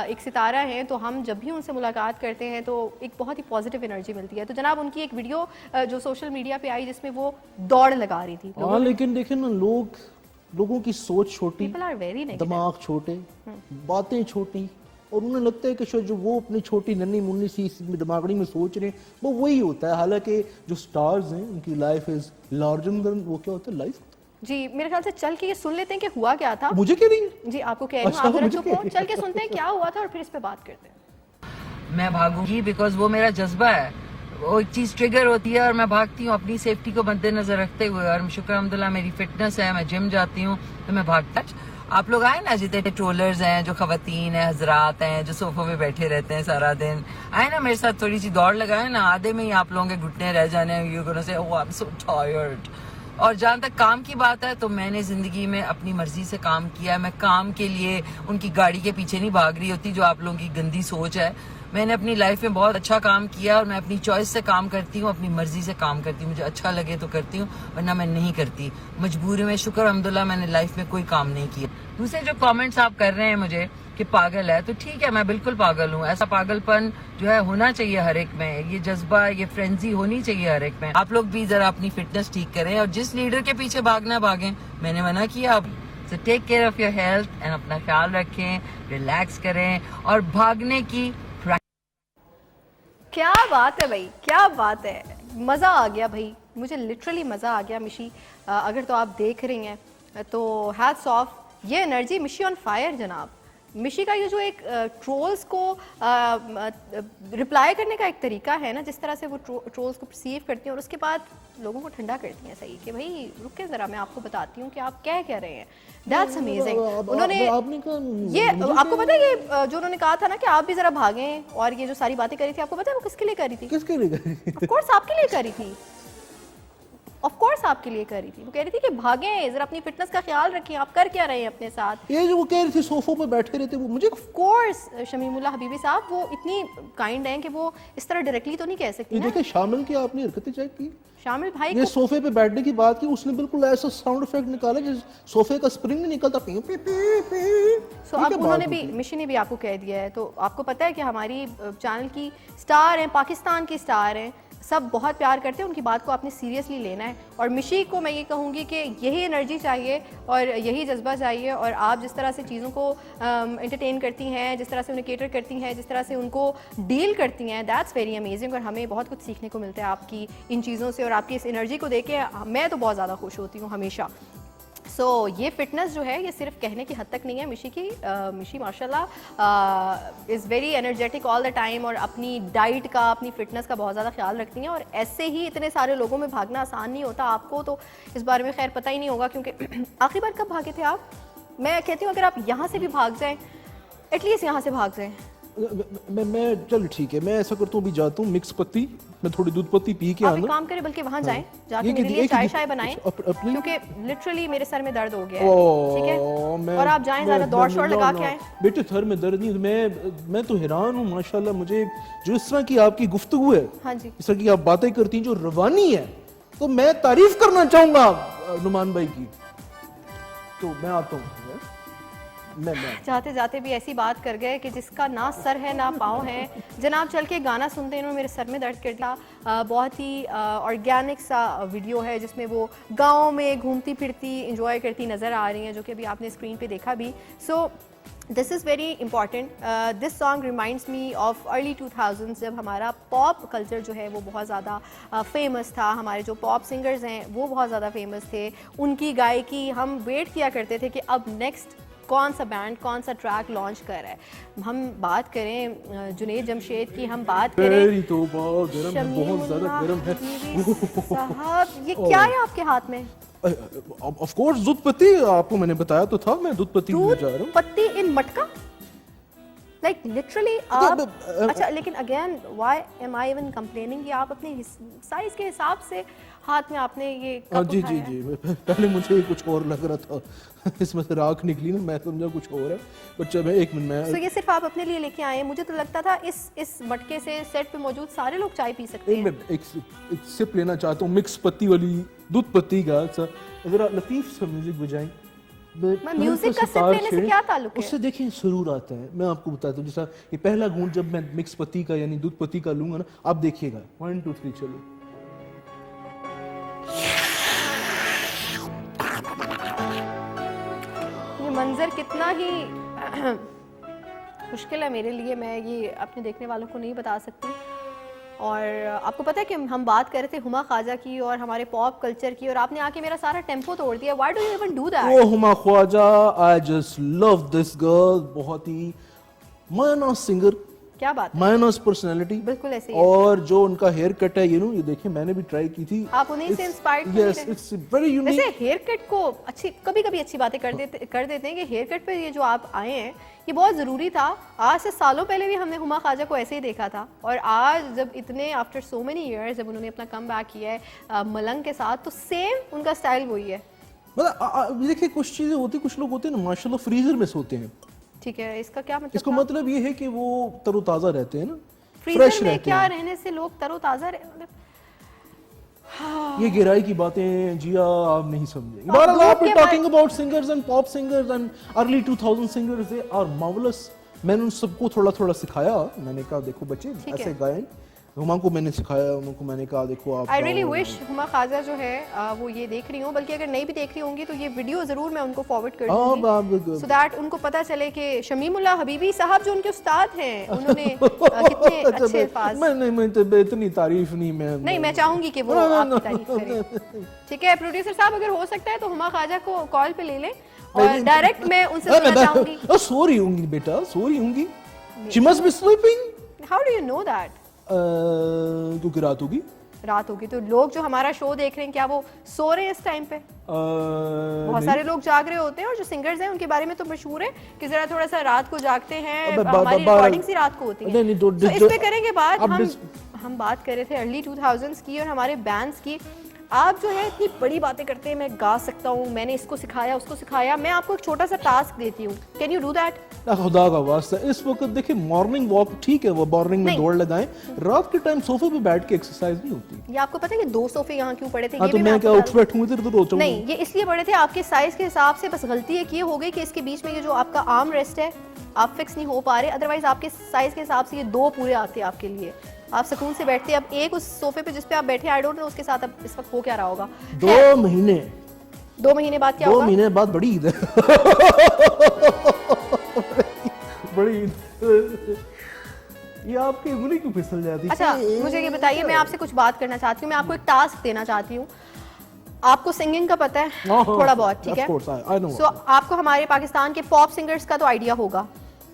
एक सितारा है, तो हम जब भी उनसे मुलाकात करते हैं तो एक बहुत ही पॉजिटिव एनर्जी मिलती है। तो जनाब उनकी एक वीडियो जो सोशल मीडिया पे आई जिसमें वो दौड़ लगा रही थी। हाँ, लेकिन देखें ना, लोगों की सोच छोटी, दिमाग छोटे, बातें छोटी, और उन्हें लगता है कि शायद जो वो अपनी छोटी नन्ही मुन्नी सी दिमागड़ी में सोच रहे हैं वो वही होता है। हालांकि जो स्टार्स हैं उनकी लाइफ इज लार्जर देन वो क्या होता है लाइफ। जी मेरे ख्याल से चल के ये सुन लेते हैं कि हुआ क्या था। मुझे कह रही है? जी आपको कह रही हूं, आप जरा चुप हो, चल के सुनते हैं क्या हुआ था और फिर इस पे बात करते हैं। मैं भागूंगी बिकॉज वो मेरा जज्बा है, वो एक चीज ट्रिगर होती है और मैं भागती हूँ अपनी सेफ्टी को मद्देनजर रखते हुए। और शुक्र अल्हम्दुलिल्लाह मेरी फिटनेस है, मैं जिम जाती हूँ तो मैं भागता। आप लोग आए ना जितने ट्रोलर्स हैं, जो खवातीन हैं, हजरात हैं, जो सोफों पे बैठे रहते हैं सारा दिन, आए ना मेरे साथ थोड़ी सी दौड़ लगाए ना, आधे में ही आप लोगों के घुटने रह जाने, you gonna say oh I am so tired. और जहाँ तक काम की बात है तो मैंने जिंदगी में अपनी मर्जी से काम किया है। मैं काम के लिए उनकी गाड़ी के पीछे नहीं भाग रही होती जो आप लोगों की गंदी सोच है। मैंने अपनी लाइफ में बहुत अच्छा काम किया और मैं अपनी चॉइस से काम करती हूँ, अपनी मर्जी से काम करती हूँ। मुझे अच्छा लगे तो करती हूँ, वरना मैं नहीं करती मजबूरी में। शुक्र अल्हम्दुलिल्लाह मैंने लाइफ में कोई काम नहीं किया। दूसरे जो कमेंट्स आप कर रहे हैं मुझे कि पागल है, तो ठीक है, मैं बिल्कुल पागल हूँ। ऐसा पागलपन जो है होना चाहिए हर एक में, ये जज्बा, ये फ्रेंजी होनी चाहिए हर एक में। आप लोग भी जरा अपनी फिटनेस ठीक करें और जिस लीडर के पीछे भागना भागें, मैंने मना किया अब। So take care of your health and अपना ख्याल रखें, रिलैक्स करें और भागने की क्या बात है भाई, क्या बात है, मज़ा आ गया भाई, मुझे लिटरली मज़ा आ गया। मिशी अगर तो आप देख रही हैं तो हैट्स ऑफ, ये एनर्जी मिशी ऑन फायर जनाब। मिशी का ये जो एक ट्रोल्स को रिप्लाई करने का एक तरीका है ना, जिस तरह से वो ट्रोल्स को परसीव करती हैं और उसके बाद लोगों को ठंडा करती हैं सही कि भाई रुके ज़रा, मैं आपको बताती हूँ कि आप क्या रहे हैं। That's amazing. उन्होंने ये आपको पता है, ये जो उन्होंने कहा था ना कि आप भी ज़रा भागें, और ये जो सारी बातें करी थी, आपको पता है वो किसके लिए करी थी? किसके लिए करी थी? ऑफ कोर्स आपके लिए करी थी, ऑफ कोर्स आपके लिए करी थी। वो कह रही थी कि भागें, जरा अपनी फिटनेस का ख्याल रखें, आप कर क्या रहे हैं अपने साथ। ये जो वो कह रही थी सोफों पे बैठे रहते, वो मुझे ऑफ कोर्स शमीमुल्लाह हबीबी साहब वो इतनी काइंड हैं कि वो इस तरह डायरेक्टली तो नहीं कह सकती ना। देखिए शामिल की आपने हरकतें चेक की, शामिल भाई ये सोफे पे बैठने की बात की, उसने बिल्कुल ऐसा साउंड इफेक्ट निकाला जिस सोफे का स्प्रिंग नहीं निकलता, पी पी पी पी। सो अब उन्होंने भी, मिशी ने भी आपको कह दिया है। तो आपको पता है कि हमारी चैनल की स्टार हैं, पाकिस्तान की स्टार हैं, सब बहुत प्यार करते हैं, उनकी बात को आपने सीरियसली लेना है। और मिशी को मैं ये कहूँगी कि यही एनर्जी चाहिए और यही जज्बा चाहिए, और आप जिस तरह से चीज़ों को एंटरटेन करती हैं, जिस तरह से उन्हें केटर करती हैं, जिस तरह से उनको डील करती हैं, दैट्स वेरी अमेजिंग। और हमें बहुत कुछ सीखने को मिलता है आपकी इन चीज़ों से, और आपकी इस एनर्जी को देख के मैं तो बहुत ज़्यादा खुश होती हूँ हमेशा। सो ये फिटनेस जो है ये सिर्फ कहने की हद तक नहीं है मिशी की। मिशी माशाल्लाह is very energetic all the time, और अपनी डाइट का, अपनी फिटनेस का बहुत ज़्यादा ख्याल रखती हैं। और ऐसे ही इतने सारे लोगों में भागना आसान नहीं होता। आपको तो इस बारे में खैर पता ही नहीं होगा, क्योंकि आखिरी बार कब भागे थे आप? मैं कहती हूँ अगर आप यहाँ से भी भाग जाएँ, एटलीस्ट यहाँ से भाग जाएँ। मैं चल ठीक है, मैं ऐसा करता हूँ, अभी जाता हूँ मिक्स पत्ती, मैं थोड़ी दूध पत्ती पी के आप एक आना। काम करें, बल्कि वहाँ जाएं, जाके ये मेरे लिए एक चाय बनाएं, क्योंकि लिटरली मेरे सर में दर्द हो गया है, ठीक है? और आप जाएं, ज़रा दौड़ शोड़ लगा के आएं। बेटे सर में दर्द नहीं, मैं तो हैरान हूँ माशाल्लाह, मुझे जो इस तरह की आपकी गुफ्तगू है, हाँ जी, इस तरह की आप बातें करती हैं, जो रवानी है, तो मैं तारीफ करना चाहूँगा नुमान भाई की। तो मैं आता हूँ, मैं जाते जाते भी ऐसी बात कर गए कि जिसका ना सर है ना पाँव है। जनाब चल के गाना सुनते हैं, इन्होंने मेरे सर में दर्द कर दिया। बहुत ही ऑर्गेनिक सा वीडियो है जिसमें वो गांव में घूमती फिरती इंजॉय करती नज़र आ रही हैं, जो कि अभी आपने स्क्रीन पे देखा भी। So this is very important. This song reminds me of early 2000s, जब हमारा पॉप कल्चर जो है वो बहुत ज़्यादा फेमस था। हमारे जो पॉप सिंगर्स हैं वो बहुत ज़्यादा फेमस थे, उनकी गायकी हम वेट किया करते थे कि अब नेक्स्ट कौन सा बैंड, कौन सा ट्रैक लॉन्च कर रहा है। हम बात करें जुनैद जमशेद की, हम बात करें तो बहुत ज़्यादा गर्म है साहब, ये क्या है आपके हाथ में? ऑफ कोर्स दूध पत्ती, आपको मैंने बताया तो था, मैं दूध पत्ती पीने जा रहा हूँ। पत्ती इन मटका, लाइक लिटरली आप। अच्छा, लेकिन again why am I even complaining कि आप अपने साइज के हिसाब से हाथ में आपने ये कप जी उठाया जी जी, पहले मुझे कुछ और लग रहा था, इसमें से राख निकली ना, मैं समझा कुछ और है, बट जब एक मिनट में। तो ये सिर्फ आप अपने लिए लेके आए हैं? मुझे तो लगता था इस मटके से सेट पे मौजूद सारे लोग चाय पी सकते हैं। एक सिप लेना चाहता हूँ मिक्स पत्ती वाली, दूध पत्ती का। जरा लतीफ सा म्यूजिक बजाएं। म्यूजिक का सिप लेने से क्या ताल्लुक है? उससे देखिए सुरूर आता है, मैं आपको बताता हूँ। जैसा ये पहला घूंट जब मैं मिक्स पत्ती का यानी दूध पत्ती का लूंगा ना, आप देखिएगा। 1 2 3 चलो। ये मंजर कितना ही मुश्किल है मेरे लिए, मैं ये अपने देखने वालों को नहीं बता सकती। और आपको पता है कि हम बात कर रहे थे हुमा ख्वाजा की और हमारे पॉप कल्चर की, और आपने आके मेरा सारा टेम्पो तोड़ दिया। Why do you even do that? Oh Huma Khawaja, I just love this girl. बहुत ही मायनस सिंगर, क्या बात है, मायनस पर्सनालिटी, बिल्कुल ऐसे ही है। और जो उनका हेयर कट है, ये देखिए, मैंने भी ट्राई की थी। आप उन्हीं से inspired? Yes, it's very unique. वैसे हेयर कट को अच्छी कभी अच्छी बातें कर देते हैं कि हेयर कट पे ये जो आप आए हैं ये बहुत ज़रूरी था। आज से सालों पहले भी हमने हुमा ख्वाजा को ऐसे ही देखा था, और आज जब इतने आफ्टर सो मेनी ईयर्स जब उन्होंने अपना कम बैक किया है मलंग के साथ, तो सेम उनका स्टाइल वही है। मतलब देखिए, कुछ चीजें होती, कुछ लोग होते हैं ना माशाल्लाह फ्रीजर में सोते हैं। ठीक है, इसका क्या मतलब? इसका मतलब ये है कि वो तरोताजा रहते हैं ना, फ्रीजर में क्या रहने से लोग तरोताजा ये गिराई की बातें जिया आप नहीं समझेंगे। बहरहाल आप talking about singers and pop singers and early 2000 singers, they are marvellous. मैंने उन सबको थोड़ा थोड़ा सिखाया। मैंने कहा देखो बच्चे ऐसे गाएं। हुमा को मैंने सिखाया, उनको मैंने कहा देखो आप। आई रियली विश हुमा खाजा जो है वो ये देख रही हूँ, बल्कि अगर नहीं भी देख रही होंगी तो ये वीडियो जरूर मैं उनको फॉरवर्ड कर दूंगी, सो दैट उनको पता चले कि शमीमुल्लाह हबीबी साहब जो उनके उस्ताद हैं उन्होंने कितने अच्छे अल्फाज। मैं तो इतनी तारीफ नहीं मैं चाहूंगी कि वो आपकी तारीफ करें। ठीक है प्रोड्यूसर साहब, अगर हो सकता है तो हुमा खाजा को कॉल पे ले लें और डायरेक्ट मैं उनसे सुनना चाहूंगी। सो रही होंगी बेटा, सो रही होंगी। She must be sleeping. How do you know that? क्योंकि रात होगी तो लोग जो हमारा शो देख रहे हैं क्या वो सो रहे हैं इस टाइम पे? बहुत सारे लोग जाग रहे होते हैं, और जो सिंगर्स हैं उनके बारे में तो मशहूर है कि जरा थोड़ा सा रात को जागते हैं, हमारी रिकॉर्डिंग्स ही रात को होती हैं। तो इस पे करेंगे बात। हम बात कर रहे थे अर्ली 2000s की और हमारे बैंड्स की। आप जो है इतनी बड़ी बातें करते हैं, मैं गा सकता हूँ, मैंने इसको सिखाया उसको सिखाया। मैं आपको एक छोटा सा टास्क देती हूँ, कैन यू डू दैट? खुदा का वास्ता, इस वक्त देखिए मॉर्निंग वॉक ठीक है, वो मॉर्निंग में दौड़ लगाएं, रात के टाइम सोफे पे बैठ के एक्सरसाइज नहीं होती। ये आपको पता है कि 2 सोफे यहाँ क्यों पड़े थे? ये तो मैं क्या उठ बैठूं इधर उधर रोचूं? नहीं, ये इसलिए पड़े थे आपके साइज के हिसाब से। बस गलती एक ये हो गई कि इसके बीच में ये जो आपका आर्म रेस्ट है आप फिक्स नहीं हो पा रहे, अदरवाइज आपके साइज के हिसाब से ये 2 पूरे आते आपके लिए, आप सुकून से बैठते। अब एक उस सोफे पे जिस पे आप बैठे, आई डोंट नो उसके साथ अब इस वक्त हो क्या रहा होगा। 2 महीने 2 महीने बाद क्या होगा? 2 महीने बाद बड़ी ईद है। बड़ी ईद। ये आपकी उंगली क्यों फिसल जाती है? अच्छा मुझे ये बताइए, मैं आपसे कुछ बात करना चाहती हूँ, मैं आपको एक टास्क देना चाहती हूँ। आपको सिंगिंग का पता है थोड़ा बहुत, ठीक है? सो आपको हमारे पाकिस्तान के पॉप सिंगर्स का तो आइडिया होगा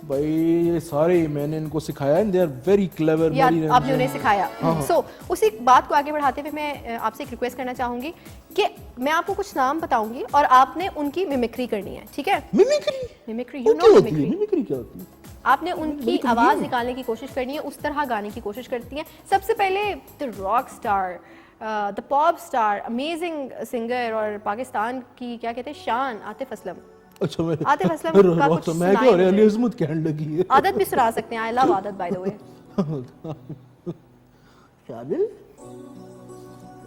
भाई। ये सारे मैंने इनको सिखाया है, दे आर वेरी क्लेवर। आपने उन्हें सिखाया। सो उसी बात को आगे बढ़ाते हुए मैं आपसे एक रिक्वेस्ट करना चाहूंगी कि मैं आपको कुछ नाम बताऊंगी और आपने उनकी मिमिक्री करनी है, ठीक है? मिमिक्री यू नो मिमिक्री क्या होती है? आपने उनकी आवाज निकालने की कोशिश करनी है, उस तरह गाने की कोशिश करती है। सबसे पहले the rock star, the pop star, amazing singer और पाकिस्तान की क्या कहते हैं शान, आतिफ असलम। अच्छा मैं आतिफ असलम का कुछ मैं क्या रियलिज्म कहने लगी है। आदत भी सुना सकते हैं, आई लव आदत बाय द वे। शामिल।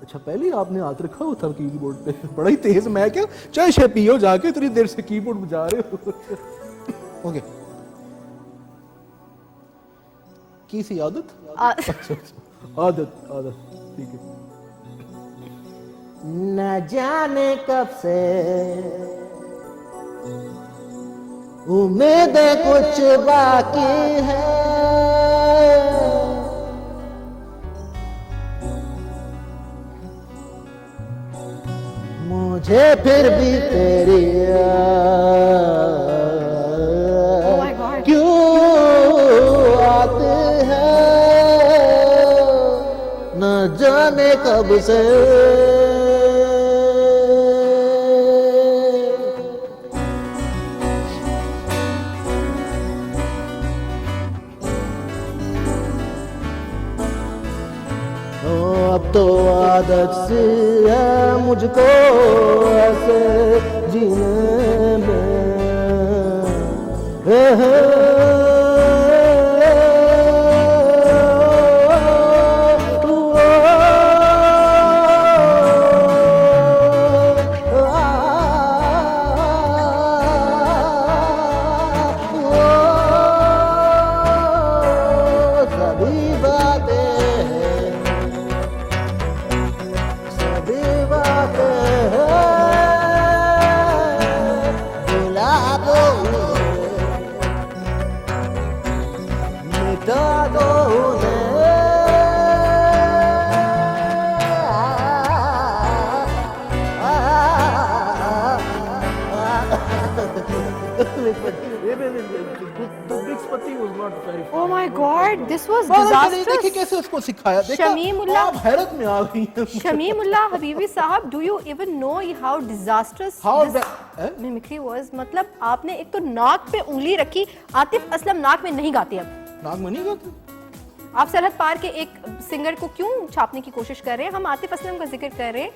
अच्छा पहले आपने हाथ रखा हुआ था कीबोर्ड पे, बड़ा ही तेज। मैं क्या चाय शे पियो जाके, इतनी देर से कीबोर्ड बजा रहे हो। ओके की सी आदत? आदत ठीक है। न जाने कब से उम्मीद कुछ बाकी है, मुझे फिर भी तेरी क्यों आती है, न जाने कब से। अब तो आदत सी है मुझको ऐसे जीने में। Oh my God, this was disastrous. देखिए कैसे उसको सिखाया। शमीमुल्लाह, आप हैरत में आ गई हैं। शमीमुल्लाह हबीबी साहब, do you even know how disastrous this mimicry was? मतलब आपने एक तो नाक पे उंगली रखी। आतिफ असलम नाक में नहीं गाते, अब नाक में नहीं गाते। आप सरहद पार के एक सिंगर को क्यों छापने की कोशिश कर रहे हैं? हम आतिफ असलम का जिक्र कर रहे हैं,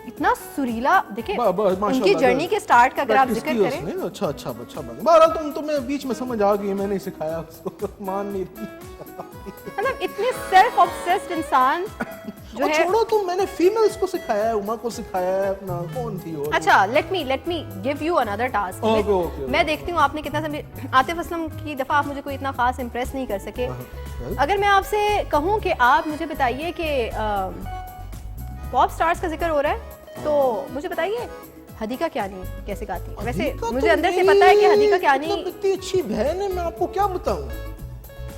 इतना सुरीला। देखिए उनकी जर्नी के स्टार्ट का अगर आप जिक्र करें। अच्छा बहरहाल तुम मैं बीच में समझ आ गई, मैंने सिखाया उसको, मान नहीं रही। मतलब इतने सेल्फ ऑब्सेस्ड इंसान जो है छोड़ो तुम, मैंने फीमेल्स को सिखाया है, उमा को सिखाया है अपना, कौन थी और? अच्छा, let me give you another task. Okay. मैं देखती हूँ आपने कितना समय। आतिफ असलम की दफा आप मुझे कोई इतना खास इम्प्रेस नहीं कर सके। अगर मैं आपसे कहूँ कि आप मुझे बताइए कि पॉप स्टार्स का जिक्र हो रहा है, तो मुझे बताइए हदीका कियानी कैसे गाती है? वैसे मुझे अंदर से पता है कि हदीका कियानी इतनी अच्छी बहन है, मैं आपको क्या बताऊं।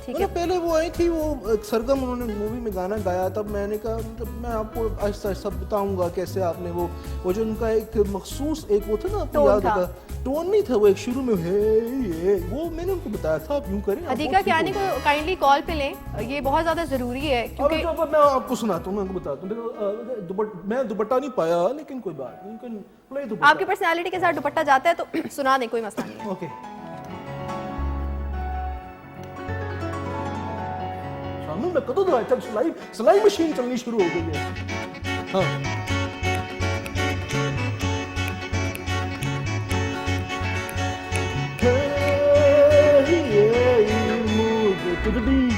ठीक है, पहले वो आई थी, वो सरगम उन्होंने मूवी में गाना गाया, तब मैंने कहा मतलब मैं आपको आहिस्ता आहिस्ता बताऊंगा कैसे आपने वो जो उनका एक मखसूस एक वो था ना, आपको याद होगा, टोन नहीं था वो, एक शुरू में है वो मैंने उनको बताया था आप यूं करें। हदीका कियानी को काइंडली कॉल पे लें, ये बहुत ज्यादा जरूरी है क्योंकि मैं आपको सुनाता हूँ, मैं आपको बताता हूँ। मैं दुपट्टा नहीं पाया, लेकिन कोई बात नहीं, आपकी पर्सनालिटी के साथ दुपट्टा जाता है तो सुना दें, कोई मसला नहीं है। ओके, मैं कदों दा चल सिलाई मशीन चलनी शुरू हो गई है। हाँ, to the beat.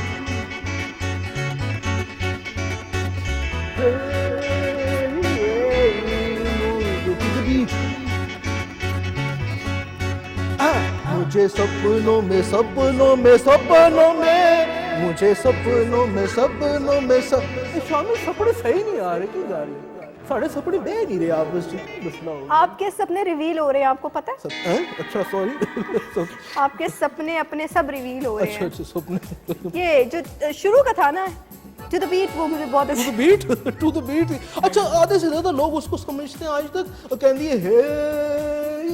मुझे सपनों में मुझे सपनों में शामिल सपने सही नहीं आ रहे, क्यों गा रही है? साढ़े सपने बह नहीं रहे आप, बस मसला हो। आपके सपने रिवील हो रहे हैं, आपको पता है? अच्छा सॉरी आपके सपने अपने सब रिवील हो रहे हैं। अच्छा सपने। ये जो शुरू का था ना, टू द बीट, वो मुझे बहुत अच्छा। To the beat. अच्छा, आधे से ज्यादा लोग उसको समझते हैं आज तक, कहती है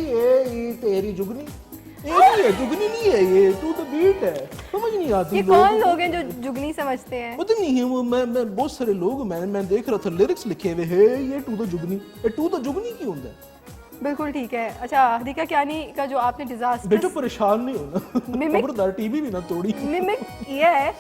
ये तेरी जुगनी, ये जुगनी नहीं है, ये टू द बीट है, समझ नहीं आती। ये कौन लोग हैं जो जुगनी समझते हैं? पता नहीं है वो, मैं बहुत सारे लोग, मैं देख रहा था लिरिक्स लिखे हुए है ये टू द जुगनी, ये टू द जुगनी क्यों होता है? बिल्कुल ठीक है। अच्छा, हदीका कियानी का जो आपने डिजास्टर, बेटा परेशान नहीं होना, खबरदार टीवी भी ना तोड़ी। मिमिक किया है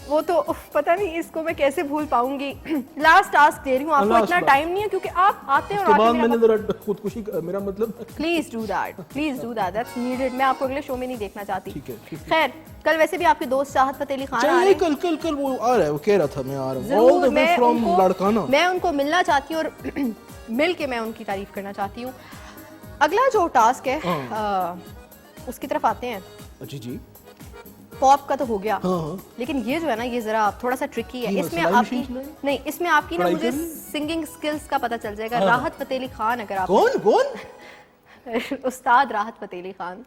वो तो पता नहीं इसको मैं कैसे भूल पाऊंगी। लास्ट टास्क दे रही हूँ आपको, इतना टाइम नहीं है क्योंकि आप आते हैं और आके मैंने जरा खुदकुशी, मेरा मतलब please do that that's needed. मैं आपको अगले शो में नहीं देखना चाहती। ठीक है। खैर, कल वैसे भी आपके दोस्त चाहत फतेह अली खान आ रहे हैं। कल वो आ रहा है, वो कह रहा था मैं आ रहा हूँ, all the way from Larkana. मैं उनको मिलना चाहती हूँ और मिल के मैं उनकी तारीफ करना चाहती हूँ। अगला जो टास्क है उसकी तरफ आते हैं। जी, पॉप का तो हो गया। हाँ। लेकिन ये जो है ना, ये जरा थोड़ा सा ट्रिकी है। इसमें आपकी नहीं, इसमें आपकी ना मुझे सिंगिंग स्किल्स का पता चल जाएगा। राहत फतेह अली खान, अगर आप कौन उस्ताद राहत फतेह अली खान,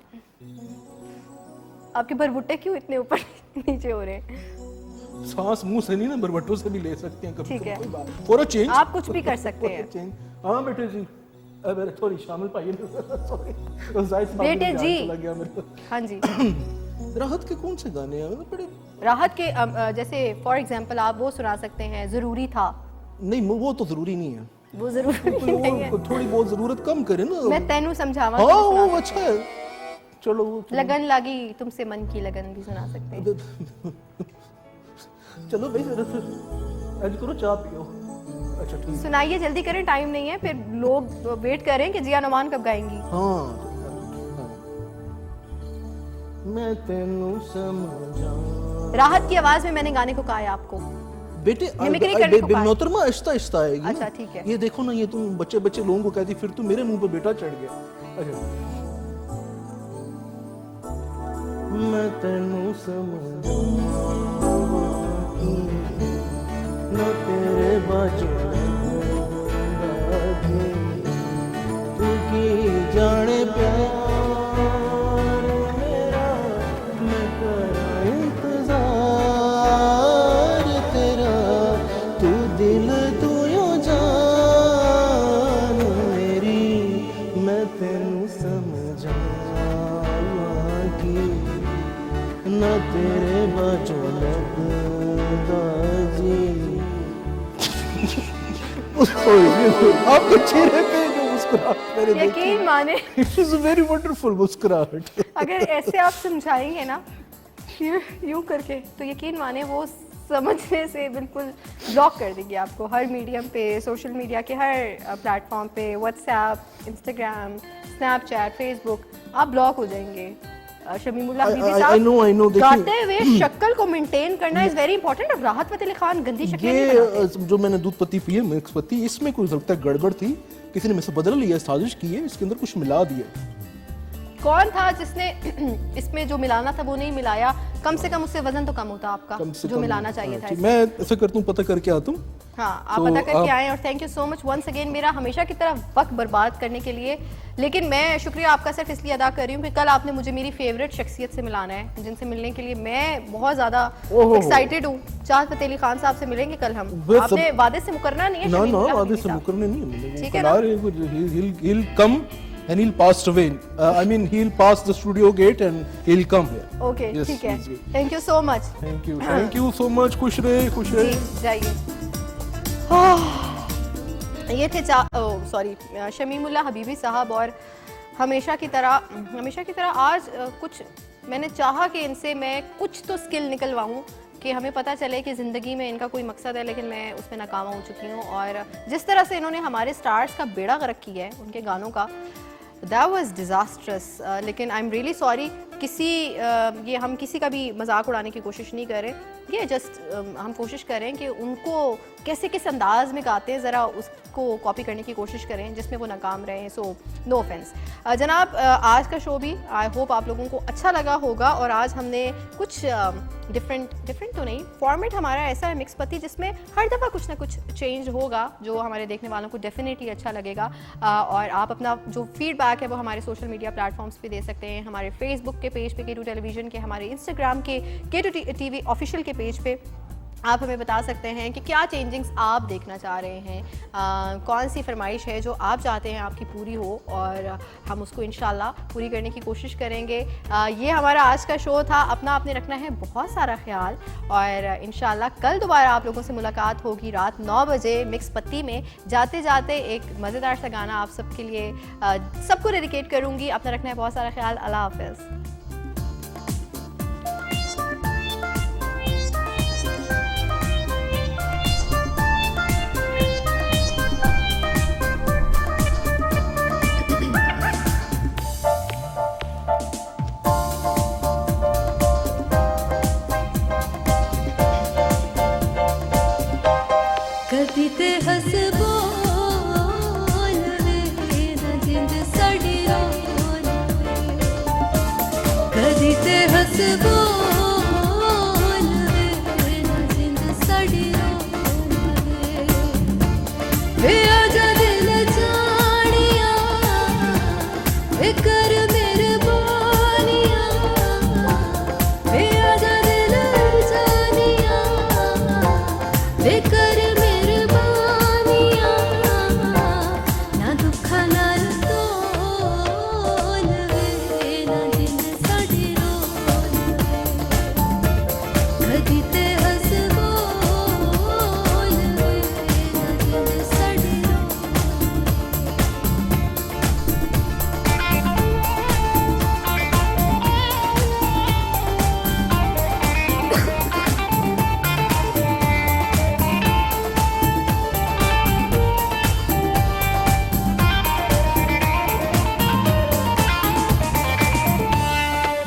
आपके भरभुट्टे क्यों इतने ऊपर नीचे हो रहे हैं? सांस मुंह से नहीं ना, भरभट्टों से भी ले सकते हैं कभी। ठीक है, फॉर अ चेंज आप कुछ भी कर सकते हैं। हाँ बेटे जी, अरे सॉरी शामिल भाई, सॉरी बेटे जी। हाँ जी। राहत के कौन से गाने हैं बड़े? राहत के जैसे फॉर एग्जांपल आप वो सुना सकते हैं, जरूरी था। नहीं, वो तो जरूरी नहीं है, वो जरूरी नहीं है, थोड़ी बहुत जरूरत कम करे ना। मैं तेनू समझावा। हाँ वो अच्छा है, चलो। लगन लगी तुमसे मन की लगन भी सुना सकते हैं। चलो भाई, आज करो चाय पियो। अच्छा ठीक, सुनाइए, जल्दी करें, टाइम नहीं है, फिर लोग वेट कर रहे हैं कि जिया नोमान कब गाएंगी। हाँ, मैं तेनू समझा। राहत की आवाज में मैंने गाने को कहा है आपको बेटे, बिनोतरमा आहिस्ता आहिस्ता आएगी। अच्छा ठीक है। ये देखो ना, ये तुम बच्चे लोगों को कहती, फिर तू मेरे मुंह पे बेटा चढ़ गया। अच्छा, मैं तेनू समझा ना तेरे बाजू तू की जाने प्यार ना तेरे बाजू लगदा जी। आपके चेहरे पे जो मुस्कुराहट मेरे यकीन माने, it is a very wonderful मुस्कुराहट। अगर ऐसे आप समझाएंगे ना यूं करके, तो यकीन माने वो समझने से बिल्कुल ब्लॉक कर देगी आपको। हर मीडियम पे, सोशल मीडिया के हर प्लेटफॉर्म पे, व्हाट्सएप, इंस्टाग्राम, स्नैपचैट, फेसबुक, आप ब्लॉक हो जाएंगे। शमीमुल्लाह हबीबी I know, साहब देखिए गाते हुए शक्ल को मेंटेन करना इज वेरी इंपॉर्टेंट। और राहत फतेह अली खान गंदी शक्ल नहीं बनाते। ये जो मैंने दूध पत्ती पी है, मिक्स पत्ती, इसमें कोई लगता है गड़बड़ थी, किसी ने मुझसे बदल लिया, साजिश की है, इसके अंदर कुछ मिला दिया। कौन था जिसने इसमें जो मिलाना था वो नहीं मिलाया? कम से कम उससे वजन तो कम होता आपका, जो मिलाना चाहिए था। मैं ऐसा करता हूँ, पता करके आता हूँ। हाँ, आप पता करके आए। और thank you so much once again मेरा हमेशा की तरह वक्त बर्बाद करने के लिए। लेकिन मैं शुक्रिया आपका सिर्फ इसलिए अदा कर रही हूँ कि कल आपने मुझे मेरी फेवरेट शख्सियत से मिलाना है, जिनसे मिलने के लिए मैं बहुत ज्यादा एक्साइटेड हूँ। चाहत फतेह अली खान साहब से मिलेंगे कल हम। आपने वादे से मुकरना नहीं है? ना, वादे से मुकरने नहीं है। ठीक है ना? He'll come and he'll pass away. I mean, he'll pass the studio gate and he'll come here. Okay, ठीक है। Thank you so much. Thank you so much. खुश रहे, खुश रहे। जाइए। ये थे सॉरी शमीमुल्लाह हबीबी साहब। और हमेशा की तरह आज कुछ मैंने चाहा कि इनसे मैं कुछ तो स्किल निकलवाऊँ कि हमें पता चले कि ज़िंदगी में इनका कोई मकसद है, लेकिन मैं उसमें नाकाम हो चुकी हूँ। और जिस तरह से इन्होंने हमारे स्टार्स का बेड़ा गर्क किया है उनके गानों का, दैट वाज डिज़ास्ट्रस। लेकिन आई एम रियली सॉरी। ये हम किसी का भी मजाक उड़ाने की कोशिश नहीं कर रहे, ये जस्ट हम कोशिश करें कि उनको कैसे किस अंदाज में गाते हैं, ज़रा उसको कॉपी करने की कोशिश करें जिसमें वो नाकाम रहे हैं। सो नो ऑफेंस जनाब। आज का शो भी आई होप आप लोगों को अच्छा लगा होगा। और आज हमने कुछ डिफरेंट तो नहीं, फॉर्मेट हमारा ऐसा है मिक्स पत्ती, जिसमें हर दफ़ा कुछ ना कुछ चेंज होगा जो हमारे देखने वालों को डेफिनेटली अच्छा लगेगा। और आप अपना जो फीडबैक है वो हमारे सोशल मीडिया प्लेटफॉर्म्स पे दे सकते हैं, हमारे फेसबुक के पेज पे K2 टेलीविज़न के, हमारे इंस्टाग्राम के K2 TV ऑफिशियल के पेज पे। आप हमें बता सकते हैं कि क्या चेंजिंग्स आप देखना चाह रहे हैं, कौन सी फरमाइश है जो आप चाहते हैं आपकी पूरी हो, और हम उसको इंशाल्लाह पूरी करने की कोशिश करेंगे। ये हमारा आज का शो था। अपना आपने रखना है बहुत सारा ख्याल, और इंशाल्लाह कल दोबारा आप लोगों से मुलाकात होगी रात 9 बजे मिक्स पत्ती में। जाते जाते एक मज़ेदार सा गाना आप सबके लिए सबको डेडिकेट करूँगी। अपना रखना है बहुत सारा ख्याल। अल्लाह हाफ़िज़।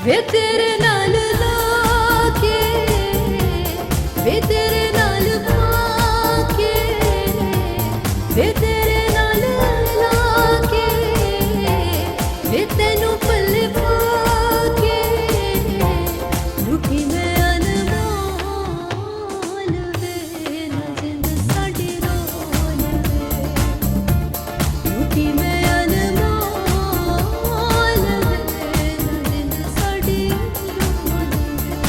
वे तेरे नाल लाके, वे तेरे नाल पाके, वे तेरे नाल लाके, वे तेनू पल्ले पाके, रुकी मैं अनमोल वे ना जिंद साडी रोल वे, रुकी मैं अनमोल वे ना जिंद साडी रोल वे।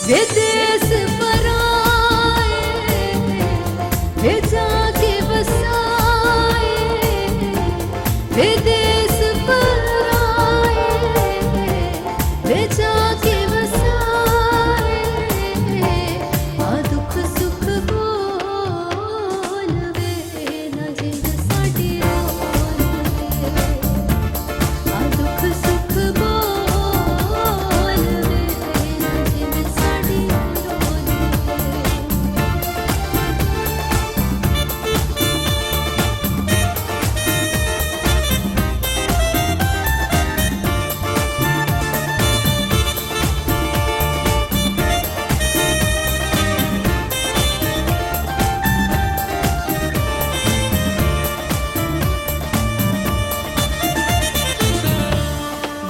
वे देश पराए, वे जाके बसाए, वे देश पराए, वे जाके बसाए, आ दुख सुख बोल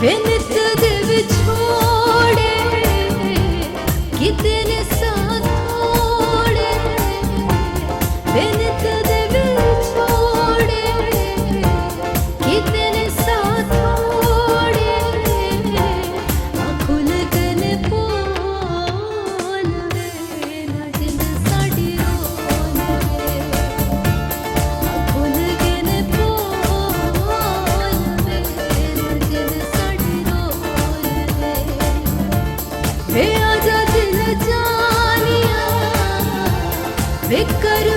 वे नित दिव छोड़े कितने साथ छोड़े वे नित दिव छोड़े कितने साथ छोड़े खुल गन पोल वे ना जिंद साडी रोल वे खुल गन पोल वे ना जिंद साडी रोल वे आजा दिल जानिया वे कर